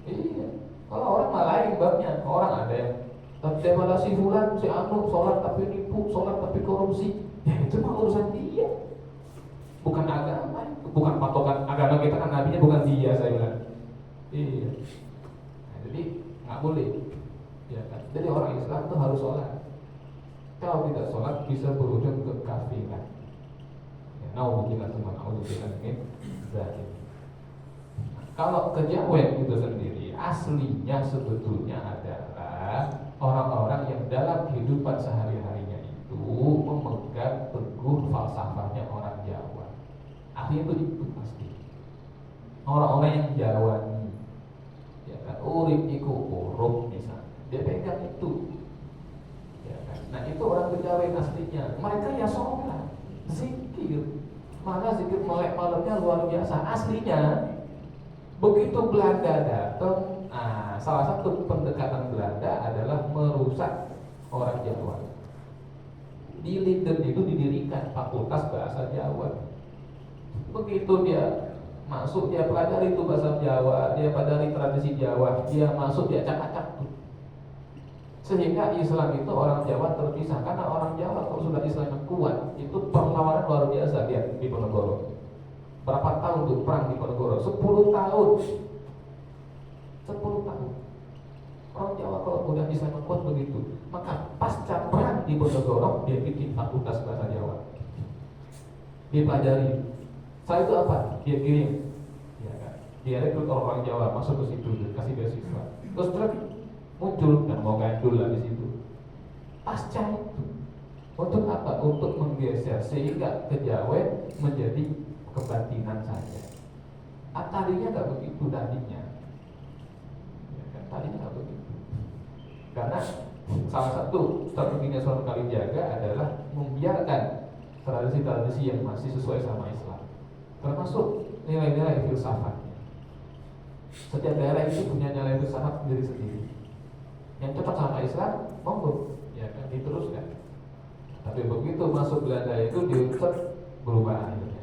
Iya. Kalau orang malah lain babnya. Orang ada yang daripada si fulan, si anu sholat tapi nipu, sholat tapi korupsi. Ya itu mah urusan dia. Bukan agama, bukan patokan agama kita kan nabinya bukan dia, saya bilang. Iya. Nah, jadi nggak boleh. Ya kan? Jadi orang Islam itu harus sholat. Kalau tidak sholat bisa berujung ke kafiran. Ya, naudzubillah semua, naudzubillah min dzalik. Kalau kejawen itu sendiri aslinya sebetulnya adalah orang-orang yang dalam kehidupan sehari-harinya itu memegang teguh falsafahnya orang Jawa. Artinya itu pasti orang-orang yang Jawani, ya kan, urip iku urip misalnya, dia pegang itu, ya kan. Nah itu orang Kejawen aslinya. Mereka ya sholat, zikir, maka zikir melek malamnya luar biasa aslinya. Begitu Belanda datang, salah satu pendekatan Belanda adalah merusak orang Jawa. Di Leiden itu didirikan fakultas bahasa Jawa. Begitu dia masuk, dia pelajari itu bahasa Jawa, dia pelajari tradisi Jawa, dia masuk, dia acak-acak tuh. Sehingga Islam itu orang Jawa terpisah. Karena orang Jawa kalau sudah Islam yang kuat, itu perlawanan luar biasa dia di Ponorogo. Berapa tahun tuh perang di Ponorogo? 10 tahun. 10 tahun. Orang Jawa kalau udah Islam kuat begitu, maka pasca perang di Ponorogo dia bikin fakultas bahasa Jawa. Dia pelajari. Setelah itu apa? Dia kirim. Ya kan? Dia rekrut orang Jawa masuk ke situ, kasih beasiswa. Terus muncul dan mau gandul lah di situ. Pasca itu untuk apa? Untuk menggeser sehingga Kejawen menjadi kebatinan saja. Tadinya nggak begitu tadinya. Ya kan? Tadinya nggak begitu. Karena salah satu strateginya Sunan Kalijaga adalah membiarkan tradisi-tradisi yang masih sesuai sama Islam, termasuk nilai-nilai filsafatnya. Setiap daerah itu punya nilai filsafat sendiri-sendiri. Yang cocok sama Islam, monggo, ya kan, diteruskan. Tapi begitu masuk Belanda itu diunsur berubah akhirnya.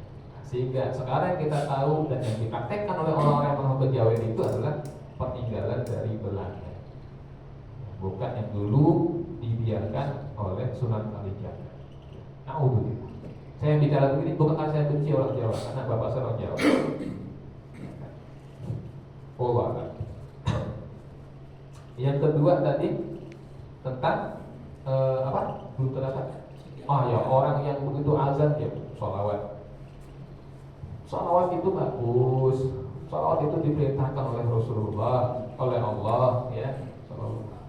Sehingga sekarang kita tahu dan yang dipraktekkan oleh orang-orang yang menghafal Kejawen itu adalah peninggalan dari Belanda, bukan yang dulu dibiarkan oleh Sunan Kalijaga. Begitu. Saya bicara begini bukan karena saya benci orang Jawa, karena bapak saya orang Jawa. Yang kedua tadi tentang apa? Belum terasa. Ya orang yang begitu azan ya sholawat. Sholawat itu bagus. Sholawat itu diperintahkan oleh Rasulullah, oleh Allah, ya.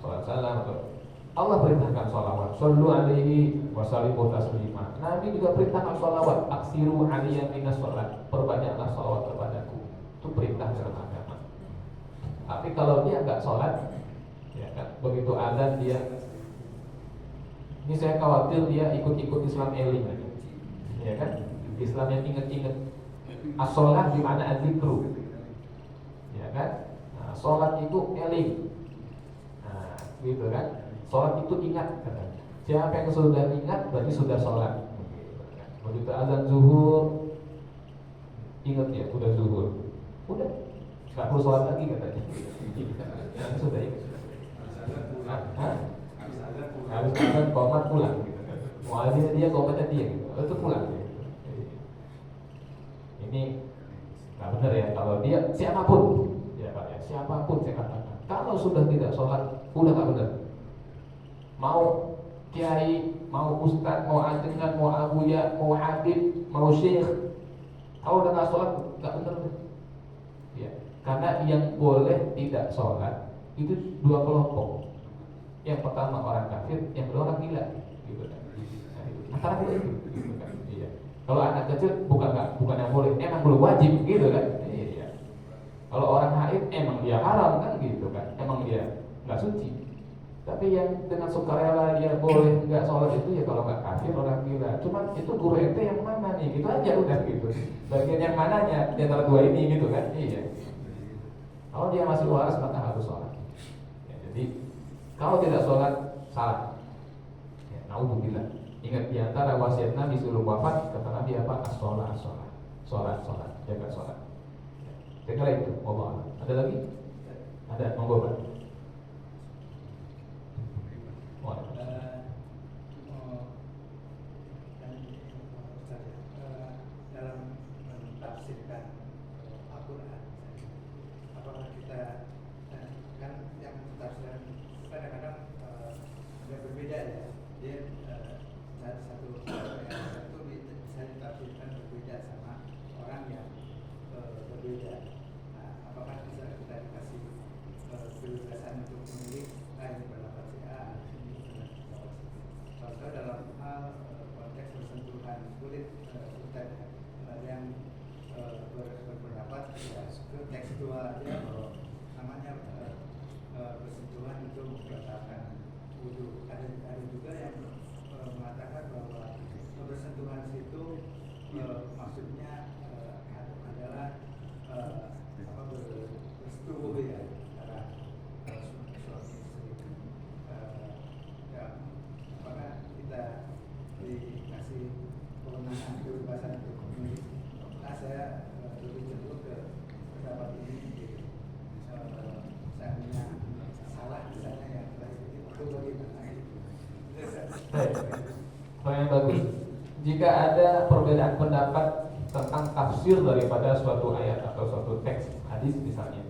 Sallallahu. Allah perintahkan sholawat. Shollu alaihi wa sallimu taslima. Nabi juga perintahkan sholawat. Aksiru alaiya minas sholat. Perbanyaklah sholawat kepadaku. Itu perintah dalam agama. Tapi kalau dia enggak sholat, ya kan, begitu azan dia, ini saya khawatir dia ikut-ikut Islam eling, ya kan? Islam yang inget-inget. As-sholat di mana az-zikru, ya kan? Nah, sholat itu eling, nah, gitu kan? Sholat itu ingat, katanya. Siapa yang sudah ingat berarti sudah sholat. Begitu azan zuhur, ingat ya, udah zuhur, udah. nggak perlu sholat lagi katanya. Sudah ya. Habis azan qomat pulang gitu kan. Muadzin dia qomatnya dia gitu. Itu pulang ya. Ini nggak benar ya kalau dia siapapun ya Pak ya, siapapun saya katakan. Kalau sudah tidak sholat udah nggak benar. Mau kiai, mau ustadz, mau ajengan, mau abuya, mau habib, mau syekh, kalau udah nggak sholat nggak benar ya. Karena yang boleh tidak sholat itu dua kelompok. Yang pertama orang kafir, yang kedua orang gila, gitu kan. Nah, antara dua itu, gitu kan. Iya. Kalau anak kecil bukan yang boleh, emang belum wajib, gitu kan. Iya. Kalau orang haid emang dia haram kan, gitu kan. Emang dia nggak suci. Tapi yang dengan sukarela dia boleh nggak sholat itu ya kalau nggak kafir orang gila. Cuman itu guru ente yang mana nih? Gitu aja udah gitu. Bagian yang mananya di antara dua ini gitu kan? Iya. Kalau dia masih waras maka harus sholat. Ya, jadi kalau tidak sholat salah. Ya, naudzubillah. Ingat di antara wasiat Nabi sebelum wafat kata Nabi apa? As-sholat, sholat, jaga sholat. Saya kira itu. Allah. Ada lagi? Ada. Monggo Pak. Dalam mentafsirkan Al-Quran, apakah kita kan yang mentafsirkan kadang-kadang agak berbeda ya, dia satu ayat itu bisa ditafsirkan berbeda sama orang yang berbeda. Nah, apakah bisa kita dikasih kebebasan untuk memilih ini pendapat si A, ini pendapat si B. Contoh dalam hal konteks bersentuhan kulit yang berpendapat ya ke tekstual aja bahwa namanya bersentuhan itu membatalkan wudu. Ada juga yang mengatakan bahwa bersentuhan itu maksudnya adalah bersetubuh ya antara suami istri. Ya, apakah kita dikasih kewenangan kebebasan untuk memilih? Nah, saya lebih cenderung ke pendapat ini. Seandainya salah misalnya yang itu bagaimana itu? Yang bagus. Jika ada perbedaan pendapat tentang tafsir daripada suatu ayat atau suatu teks hadis misalnya,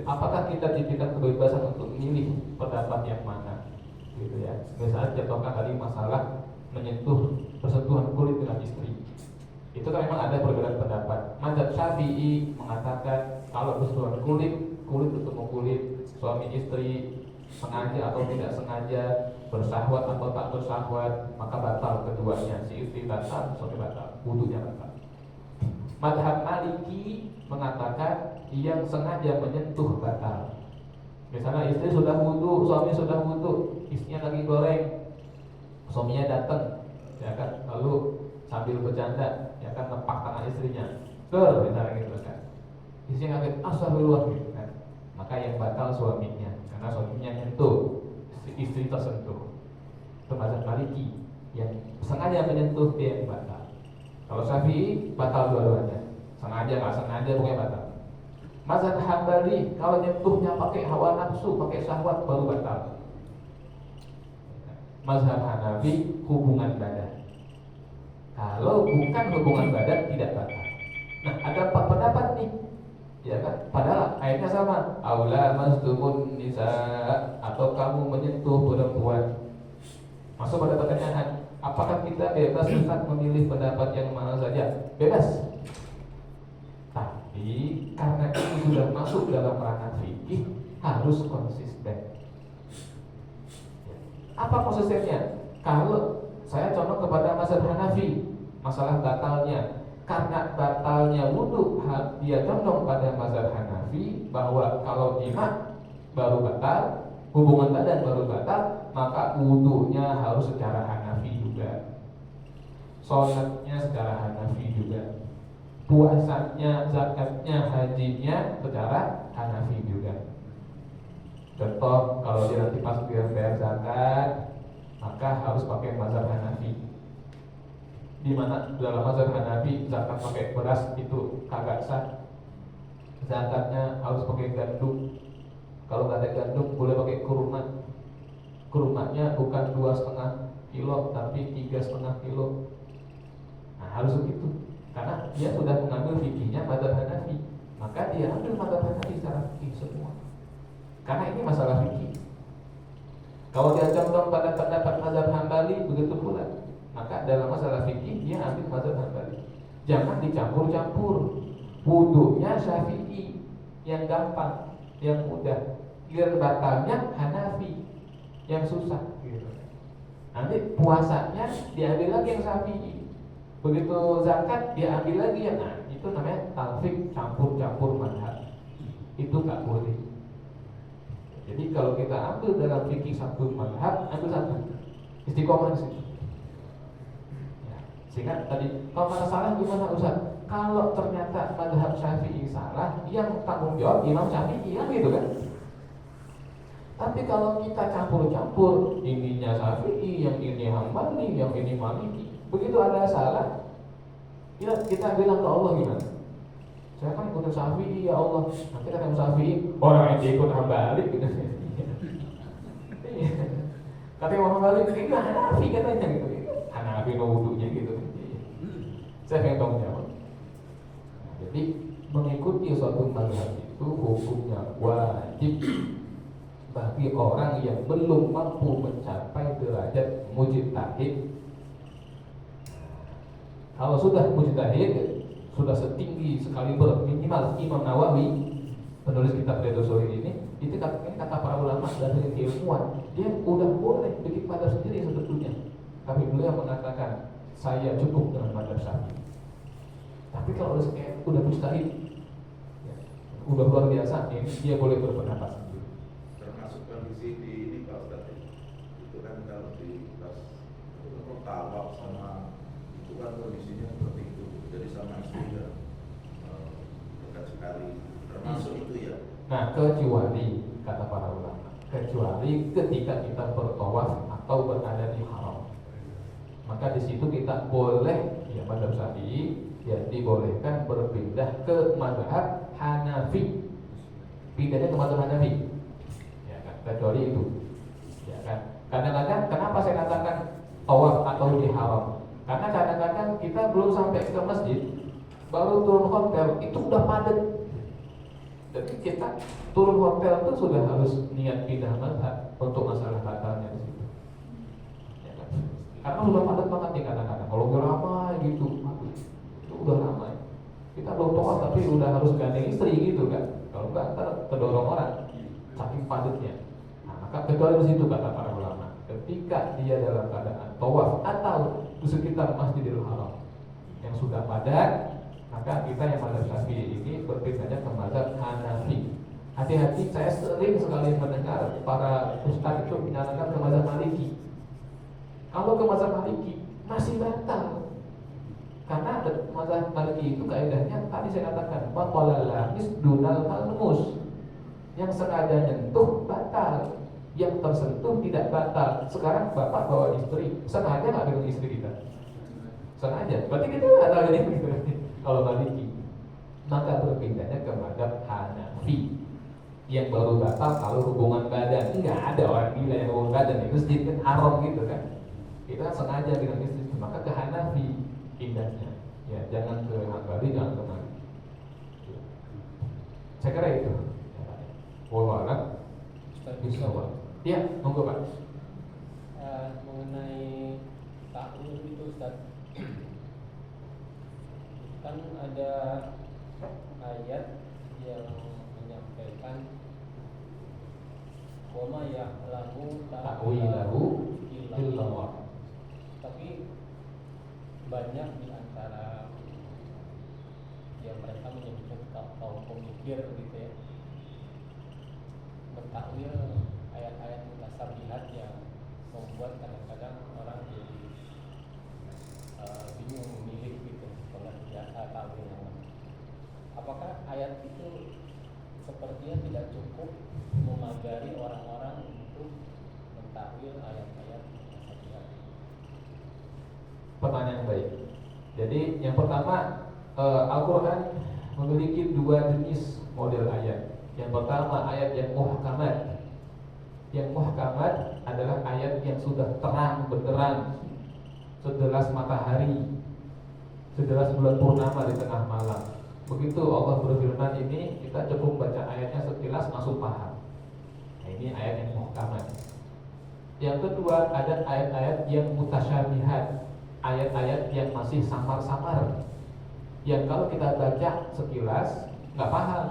apakah kita diberikan kebebasan untuk memilih pendapat yang mana? Gitu ya. Misalnya contohkan tadi masalah menyentuh bersentuhan kulit dengan istri. Itu kan memang ada perbedaan pendapat. Mazhab Syafi'i mengatakan kalau bersentuhan kulit bertemu kulit, suami istri sengaja atau tidak sengaja, bersahwat atau tak bersahwat, maka batal keduanya. Si istri batal, suami batal, wudunya batal. Mazhab Maliki mengatakan yang sengaja menyentuh batal. Misalnya istri sudah wudu, suami sudah wudu, istrinya lagi goreng, suaminya datang, ya kan, lalu sambil bercanda, ya kan, nepak tangan istrinya, misalnya gitu kan. Istrinya kaget, astagfirullah gitu kan. Maka yang batal suaminya, karena suaminya nyentuh, istri tersentuh. Itu mazhab Maliki, yang sengaja menyentuh dia yang batal. Kalau Syafi'i batal dua-duanya, sengaja nggak sengaja pokoknya batal. Mazhab Hambali kalau nyentuhnya pakai hawa nafsu, pakai syahwat baru batal. Mazhab Hanafi hubungan badan. Kalau bukan hubungan badan tidak batal. Nah, ada empat pendapat nih, ya kan? Padahal ayatnya sama. Aula mastumun nisa, atau kamu menyentuh perempuan. Masuk pada pertanyaan, apakah kita bebas Ustaz memilih pendapat yang mana saja? Bebas. Tapi karena itu sudah masuk dalam ranah fikih, harus konsisten. Apa konsistennya? Kalau saya contoh kepada mazhab Hanafi, masalah batalnya, karena batalnya wudu, dia condong pada mazhab Hanafi bahwa kalau jima baru batal, hubungan badan baru batal, maka wudunya harus secara Hanafi juga, sholatnya secara Hanafi juga, puasanya, zakatnya, hajinya secara Hanafi juga. Contoh, kalau dia nanti pas dia bayar zakat, maka harus pakai mazhab Hanafi. Di mana dalam mazhab Hanafi zakat pakai beras itu kagak sah. zakatnya harus pakai gandum. Kalau nggak ada gandum boleh pakai kurma. Kurmanya bukan 2,5 kilo tapi 3,5 kilo. Nah, harus begitu. Karena dia sudah mengambil fikihnya madzhab Hanafi, maka dia ambil madzhab Hanafi secara fikih semua. Karena ini masalah fikih. Kalau dia condong pada pendapat mazhab Hambali, begitu pula. Maka dalam masalah fikih dia ambil mazhab Hambali. Jangan dicampur-campur. Wudunya Syafi'i yang gampang, yang mudah. Giliran batalnya Hanafi yang susah. Nanti puasanya diambil lagi yang Syafi'i. Begitu zakat dia ambil lagi yang itu namanya talfik, campur-campur mazhab. Itu nggak boleh. Jadi kalau kita ambil dalam fikih satu mazhab, ambil satu, istiqomah di situ. Ya, sehingga tadi kalau mana salah gimana Ustaz? Kalau ternyata mazhab Syafi'i salah, yang tanggung jawab Imam Syafi'i kan gitu kan? Tapi kalau kita campur-campur, ininya Syafi'i, yang ini Hambali, yang ini Maliki, begitu ada salah, kita bilang ke Allah gimana? Saya kan ikut Syafi'i ya Allah. Nanti kata Imam Syafi'i, orang yang ikut Hambali gitu. Kata Imam Hambali, itu Hanafi katanya gitu. Hanafi no wudunya gitu. Saya pengen tahu jawab. Jadi mengikuti suatu mazhab itu hukumnya wajib bagi orang yang belum mampu mencapai derajat mujtahid. Kalau sudah mujtahid, sudah setinggi sekali minimal Imam Nawawi, penulis kitab Riyadhus Shalihin ini kata para ulama dari ilmuwan, dia udah boleh bikin mazhab sendiri sebetulnya. Tapi beliau mengatakan saya cukup dengan mazhab Syafi'i. Tapi kalau udah mujtahid, ya, udah luar biasa, ini dia boleh berpendapat sendiri. Termasuk kondisi di ini Pak Ustaz, itu kan kalau di kelas tawaf sama itu kan kondisinya seperti itu. Jadi sama istri ya dekat sekali, termasuk itu ya. Nah, kecuali kata para ulama, kecuali ketika kita bertawaf atau berada di haram, maka di situ kita boleh ya mazhab Syafi'i ya dibolehkan berpindah ke mazhab Hanafi, pindahnya ke mazhab Hanafi, ya kan? Kecuali itu, ya kan? Kadang-kadang kenapa saya katakan tawaf atau di haram? Karena kadang-kadang kita belum sampai ke masjid, baru turun hotel itu udah padat. Jadi kita turun hotel itu sudah harus niat pindah mazhab untuk masalah batalnya di situ. Ya kan? Karena sudah padat banget nih kadang-kadang. Kalau udah ramai gitu, itu udah ramai. Kita belum tawaf tapi udah harus gandeng istri gitu kan. Kalau enggak ntar terdorong orang saking padatnya. Nah, maka kecuali di situ kata para ulama, ketika dia dalam keadaan tawaf atau di sekitar Masjidil Haram yang sudah padat, maka kita yang mazhab Syafi'i ini berpindahnya ke mazhab Hanafi. Hati-hati, saya sering sekali mendengar para ustaz itu menyarankan ke mazhab Maliki. Kalau ke mazhab Maliki masih batal. Karena mazhab Maliki itu kaidahnya tadi saya katakan baqalal lamis dunal malmus. Yang sengaja nyentuh batal, yang tersentuh tidak batal. Sekarang bapak bawa istri, sengaja nggak dengan istri kita? Sengaja. Berarti kita batal ini gitu. Kalau Maliki, maka berpindahnya ke mazhab Hanafi. Yang baru batal kalau hubungan badan. Nggak ada orang gila yang hubungan badan itu sedikit haram gitu kan. Kita sengaja dengan istri, maka ke Hanafi pindahnya. Ya, jangan ke Hambali, jangan ke Maliki. Saya kira itu. Wallah bisa Pak. Ya, monggo Pak. Mengenai takwil itu Ustaz, kan ada ayat yang menyampaikan wama ya'lamu Ta'wilahu illallah. Tapi banyak di antara yang mereka menyebutkan kaum pemikir gitu ya, mentakwil ayat-ayat mutasabihat yang membuat kadang-kadang orang jadi bingung memilih gitu kalau biasa takwil. Apakah ayat itu sepertinya tidak cukup memagari orang-orang untuk mentakwil ayat-ayat mutasabihat? Pertanyaan baik. Jadi yang pertama Al-Quran memiliki dua jenis model ayat. Yang pertama ayat yang muhkamat. Yang muhkamat adalah ayat yang sudah terang benderang, sejelas matahari, sejelas bulan purnama di tengah malam. Begitu Allah berfirman ini, kita cukup baca ayatnya sekilas langsung paham. Nah, ini ayat yang muhkamat. Yang kedua ada ayat-ayat yang mutasyabihat, ayat-ayat yang masih samar-samar, yang kalau kita baca sekilas nggak paham,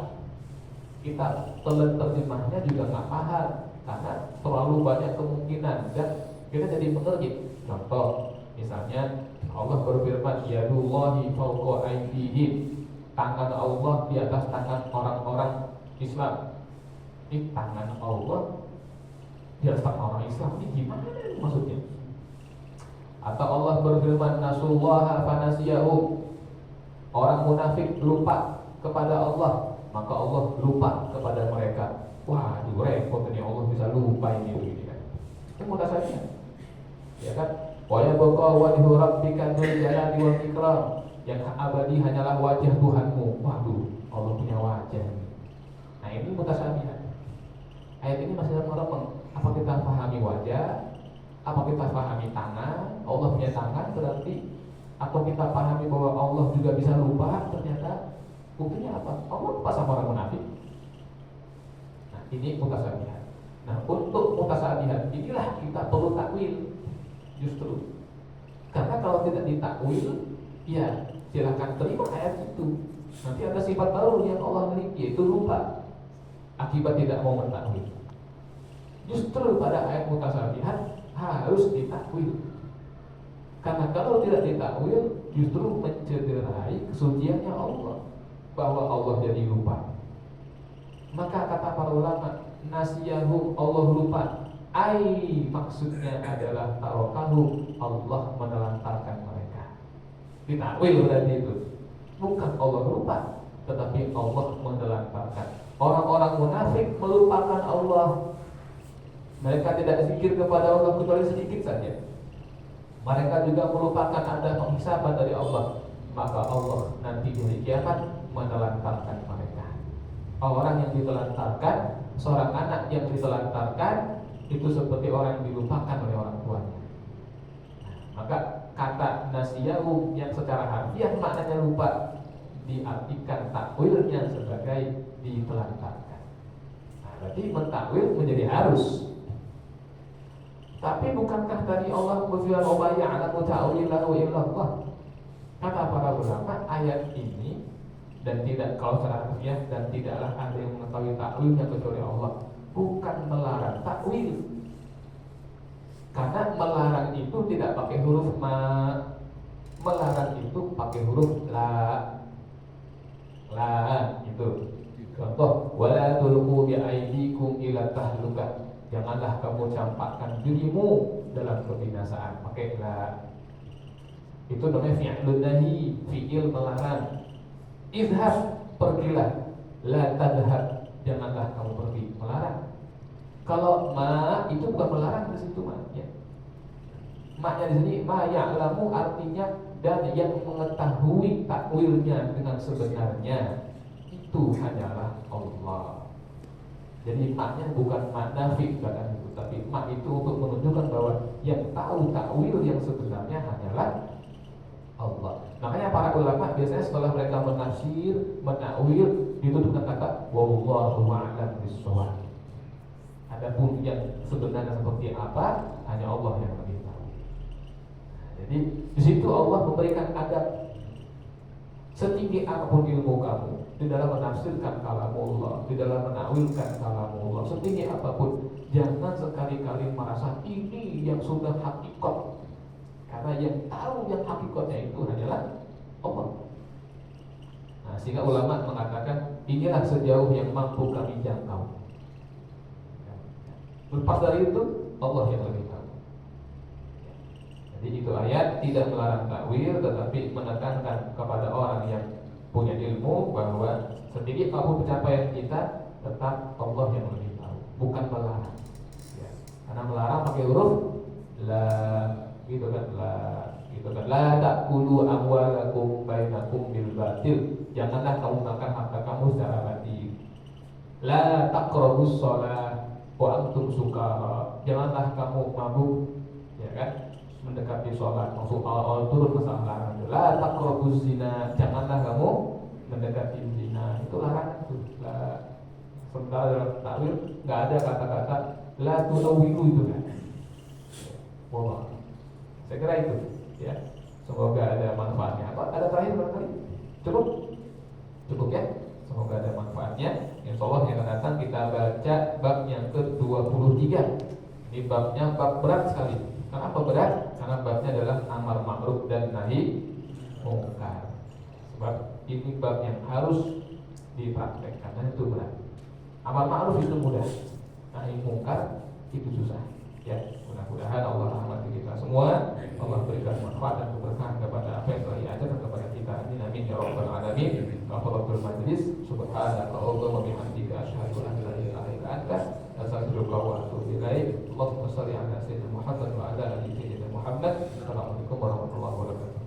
kita telan terjemahnya juga nggak paham karena terlalu banyak kemungkinan dan kita jadi mengerti. Contoh, misalnya Allah berfirman, yadullahi fawqa aydihim, tangan Allah di atas tangan orang-orang Islam. Ini tangan Allah di atas tangan orang Islam, ini gimana maksudnya? Atau Allah berfirman, nasullaha fanasiyahum, orang munafik lupa kepada Allah, maka Allah lupa kepada mereka. Wah, aduh repot ini Allah bisa lupa ini begini kan. Ini mutasyabihat. Ya kan? Wa yabqa wajhu rabbika dzul jalali wal ikram, yang abadi hanyalah wajah Tuhanmu. Waduh, Allah punya wajah. Nah, ini mutasyabihat. Ayat ini masih orang apa kita pahami wajah? Apa kita pahami tangan? Allah punya tangan berarti, atau kita pahami bahwa Allah juga bisa lupa? Ternyata buktinya apa? Allah lupa sama orang munafik. Nah, ini mutasyabihat. Nah, untuk mutasyabihat inilah kita perlu takwil. Justru karena kalau tidak ditakwil, ya silakan terima ayat itu. Nanti ada sifat baru yang Allah miliki, yaitu lupa, akibat tidak mau mentakwil. Justru pada ayat mutasyabihat harus ditakwil. Karena kalau tidak ditakwil, justru mencederai kesuciannya Allah, bahwa Allah jadi lupa. Maka kata para ulama, nasiyahum, Allah lupa. Maksudnya adalah tarokahu, Allah menelantarkan mereka. Ditakwil berarti itu bukan Allah lupa, tetapi Allah menelantarkan. Orang-orang munafik melupakan Allah. Mereka tidak zikir kepada Allah kecuali sedikit saja. Mereka juga melupakan ada penghisaban dari Allah. Maka Allah nanti di hari kiamat menelantarkan mereka. Orang yang ditelantarkan, seorang anak yang ditelantarkan, itu seperti orang yang dilupakan oleh orang tuanya. Maka kata nasiyahu yang secara harfiah maknanya lupa, diartikan takwilnya sebagai ditelantarkan. Nah, berarti mentakwil menjadi harus. Tapi bukankah tadi Allah berfirman, "Wa ya'lamu ta'wilahu illallah"? Kata para ulama, ayat ini dan tidak, kalau secara harfiah, dan tidaklah ada yang mengetahui takwilnya kecuali Allah, bukan melarang takwil. Karena melarang itu tidak pakai huruf ma, melarang itu pakai huruf la. La itu. Contoh, wala tulqu bi aydikum ila tahlukah. Janganlah kamu campakkan dirimu dalam kebinasaan. Pakai la. Itu namanya fi'lun nahi, fi'il melarang. Idhab, pergilah. La tadhab, janganlah kamu pergi, melarang. Kalau ma itu bukan melarang di situ ma, ya. Ma-nya di sini ma ya'lamu artinya dan yang mengetahui takwilnya dengan sebenarnya itu hanyalah Allah. Jadi ma-nya bukan ma nafi bahkan itu, tapi ma itu untuk menunjukkan bahwa yang tahu takwil yang sebenarnya hanyalah Allah. Makanya para ulama biasanya setelah mereka menafsir, menakwil, ditutup dengan kata wallahu a'lam bishawab. Adapun yang sebenarnya seperti apa, hanya Allah yang lebih tahu. Jadi di situ Allah memberikan adab. Setinggi apapun ilmu kamu di dalam menafsirkan kalamullah, di dalam menakwilkan kalamullah, setinggi apapun, jangan sekali-kali merasa ini yang sudah hakikat. Karena yang tahu yang hakikatnya itu hanyalah Allah. Nah, sehingga ulama mengatakan inilah sejauh yang mampu kami jangkau. Lepas dari itu Allah yang lebih tahu. Jadi itu ayat tidak melarang takwil, tetapi menekankan kepada orang yang punya ilmu bahwa sedikit apapun pencapaian kita, tetap Allah yang lebih tahu, bukan melarang. Ya. Karena melarang pakai huruf la, gitu kan, la. Gitu. Gitu kan. La ta'kulu amwalakum bainakum bil batil. Janganlah kamu makan harta kamu secara batil. La taqrabus shalah wa antum sukara. Janganlah kamu mabuk, ya kan? Mendekati sholat. Maksud awal turun masalah larangan. La taqrabuz zina. Janganlah kamu mendekati zina. Itu larangan itu. Sementara dalam takwil nggak ada kata-kata la tunawilu itu kan. Wallah. Saya kira itu, ya. Semoga ada manfaatnya. Apa? Ada terakhir barangkali? Cukup? Cukup ya? Semoga ada manfaatnya. Insya Allah yang akan datang kita baca bab yang ke-23. Ini babnya bab berat sekali. Kenapa berat? Karena babnya adalah amar ma'ruf dan nahi mungkar. Sebab ini bab yang harus dipraktekkan dan itu berat. Amar ma'ruf itu mudah, nahi mungkar itu susah. Ya, mudah-mudahan Allah rahmati kita semua. Allah berikan manfaat dan keberkahan kepada apa yang telah diajarkan kepada kita. Amin ya rabbal alamin. Kafaratul majlis. Subhanaka Allahumma bihamdika asyhadu an la ilaha illa anta astaghfiruka wa atubu ilaik. Allahumma shalli ala sayyidina Muhammad wa ala ali sayyidina Muhammad. Assalamualaikum warahmatullahi wabarakatuh.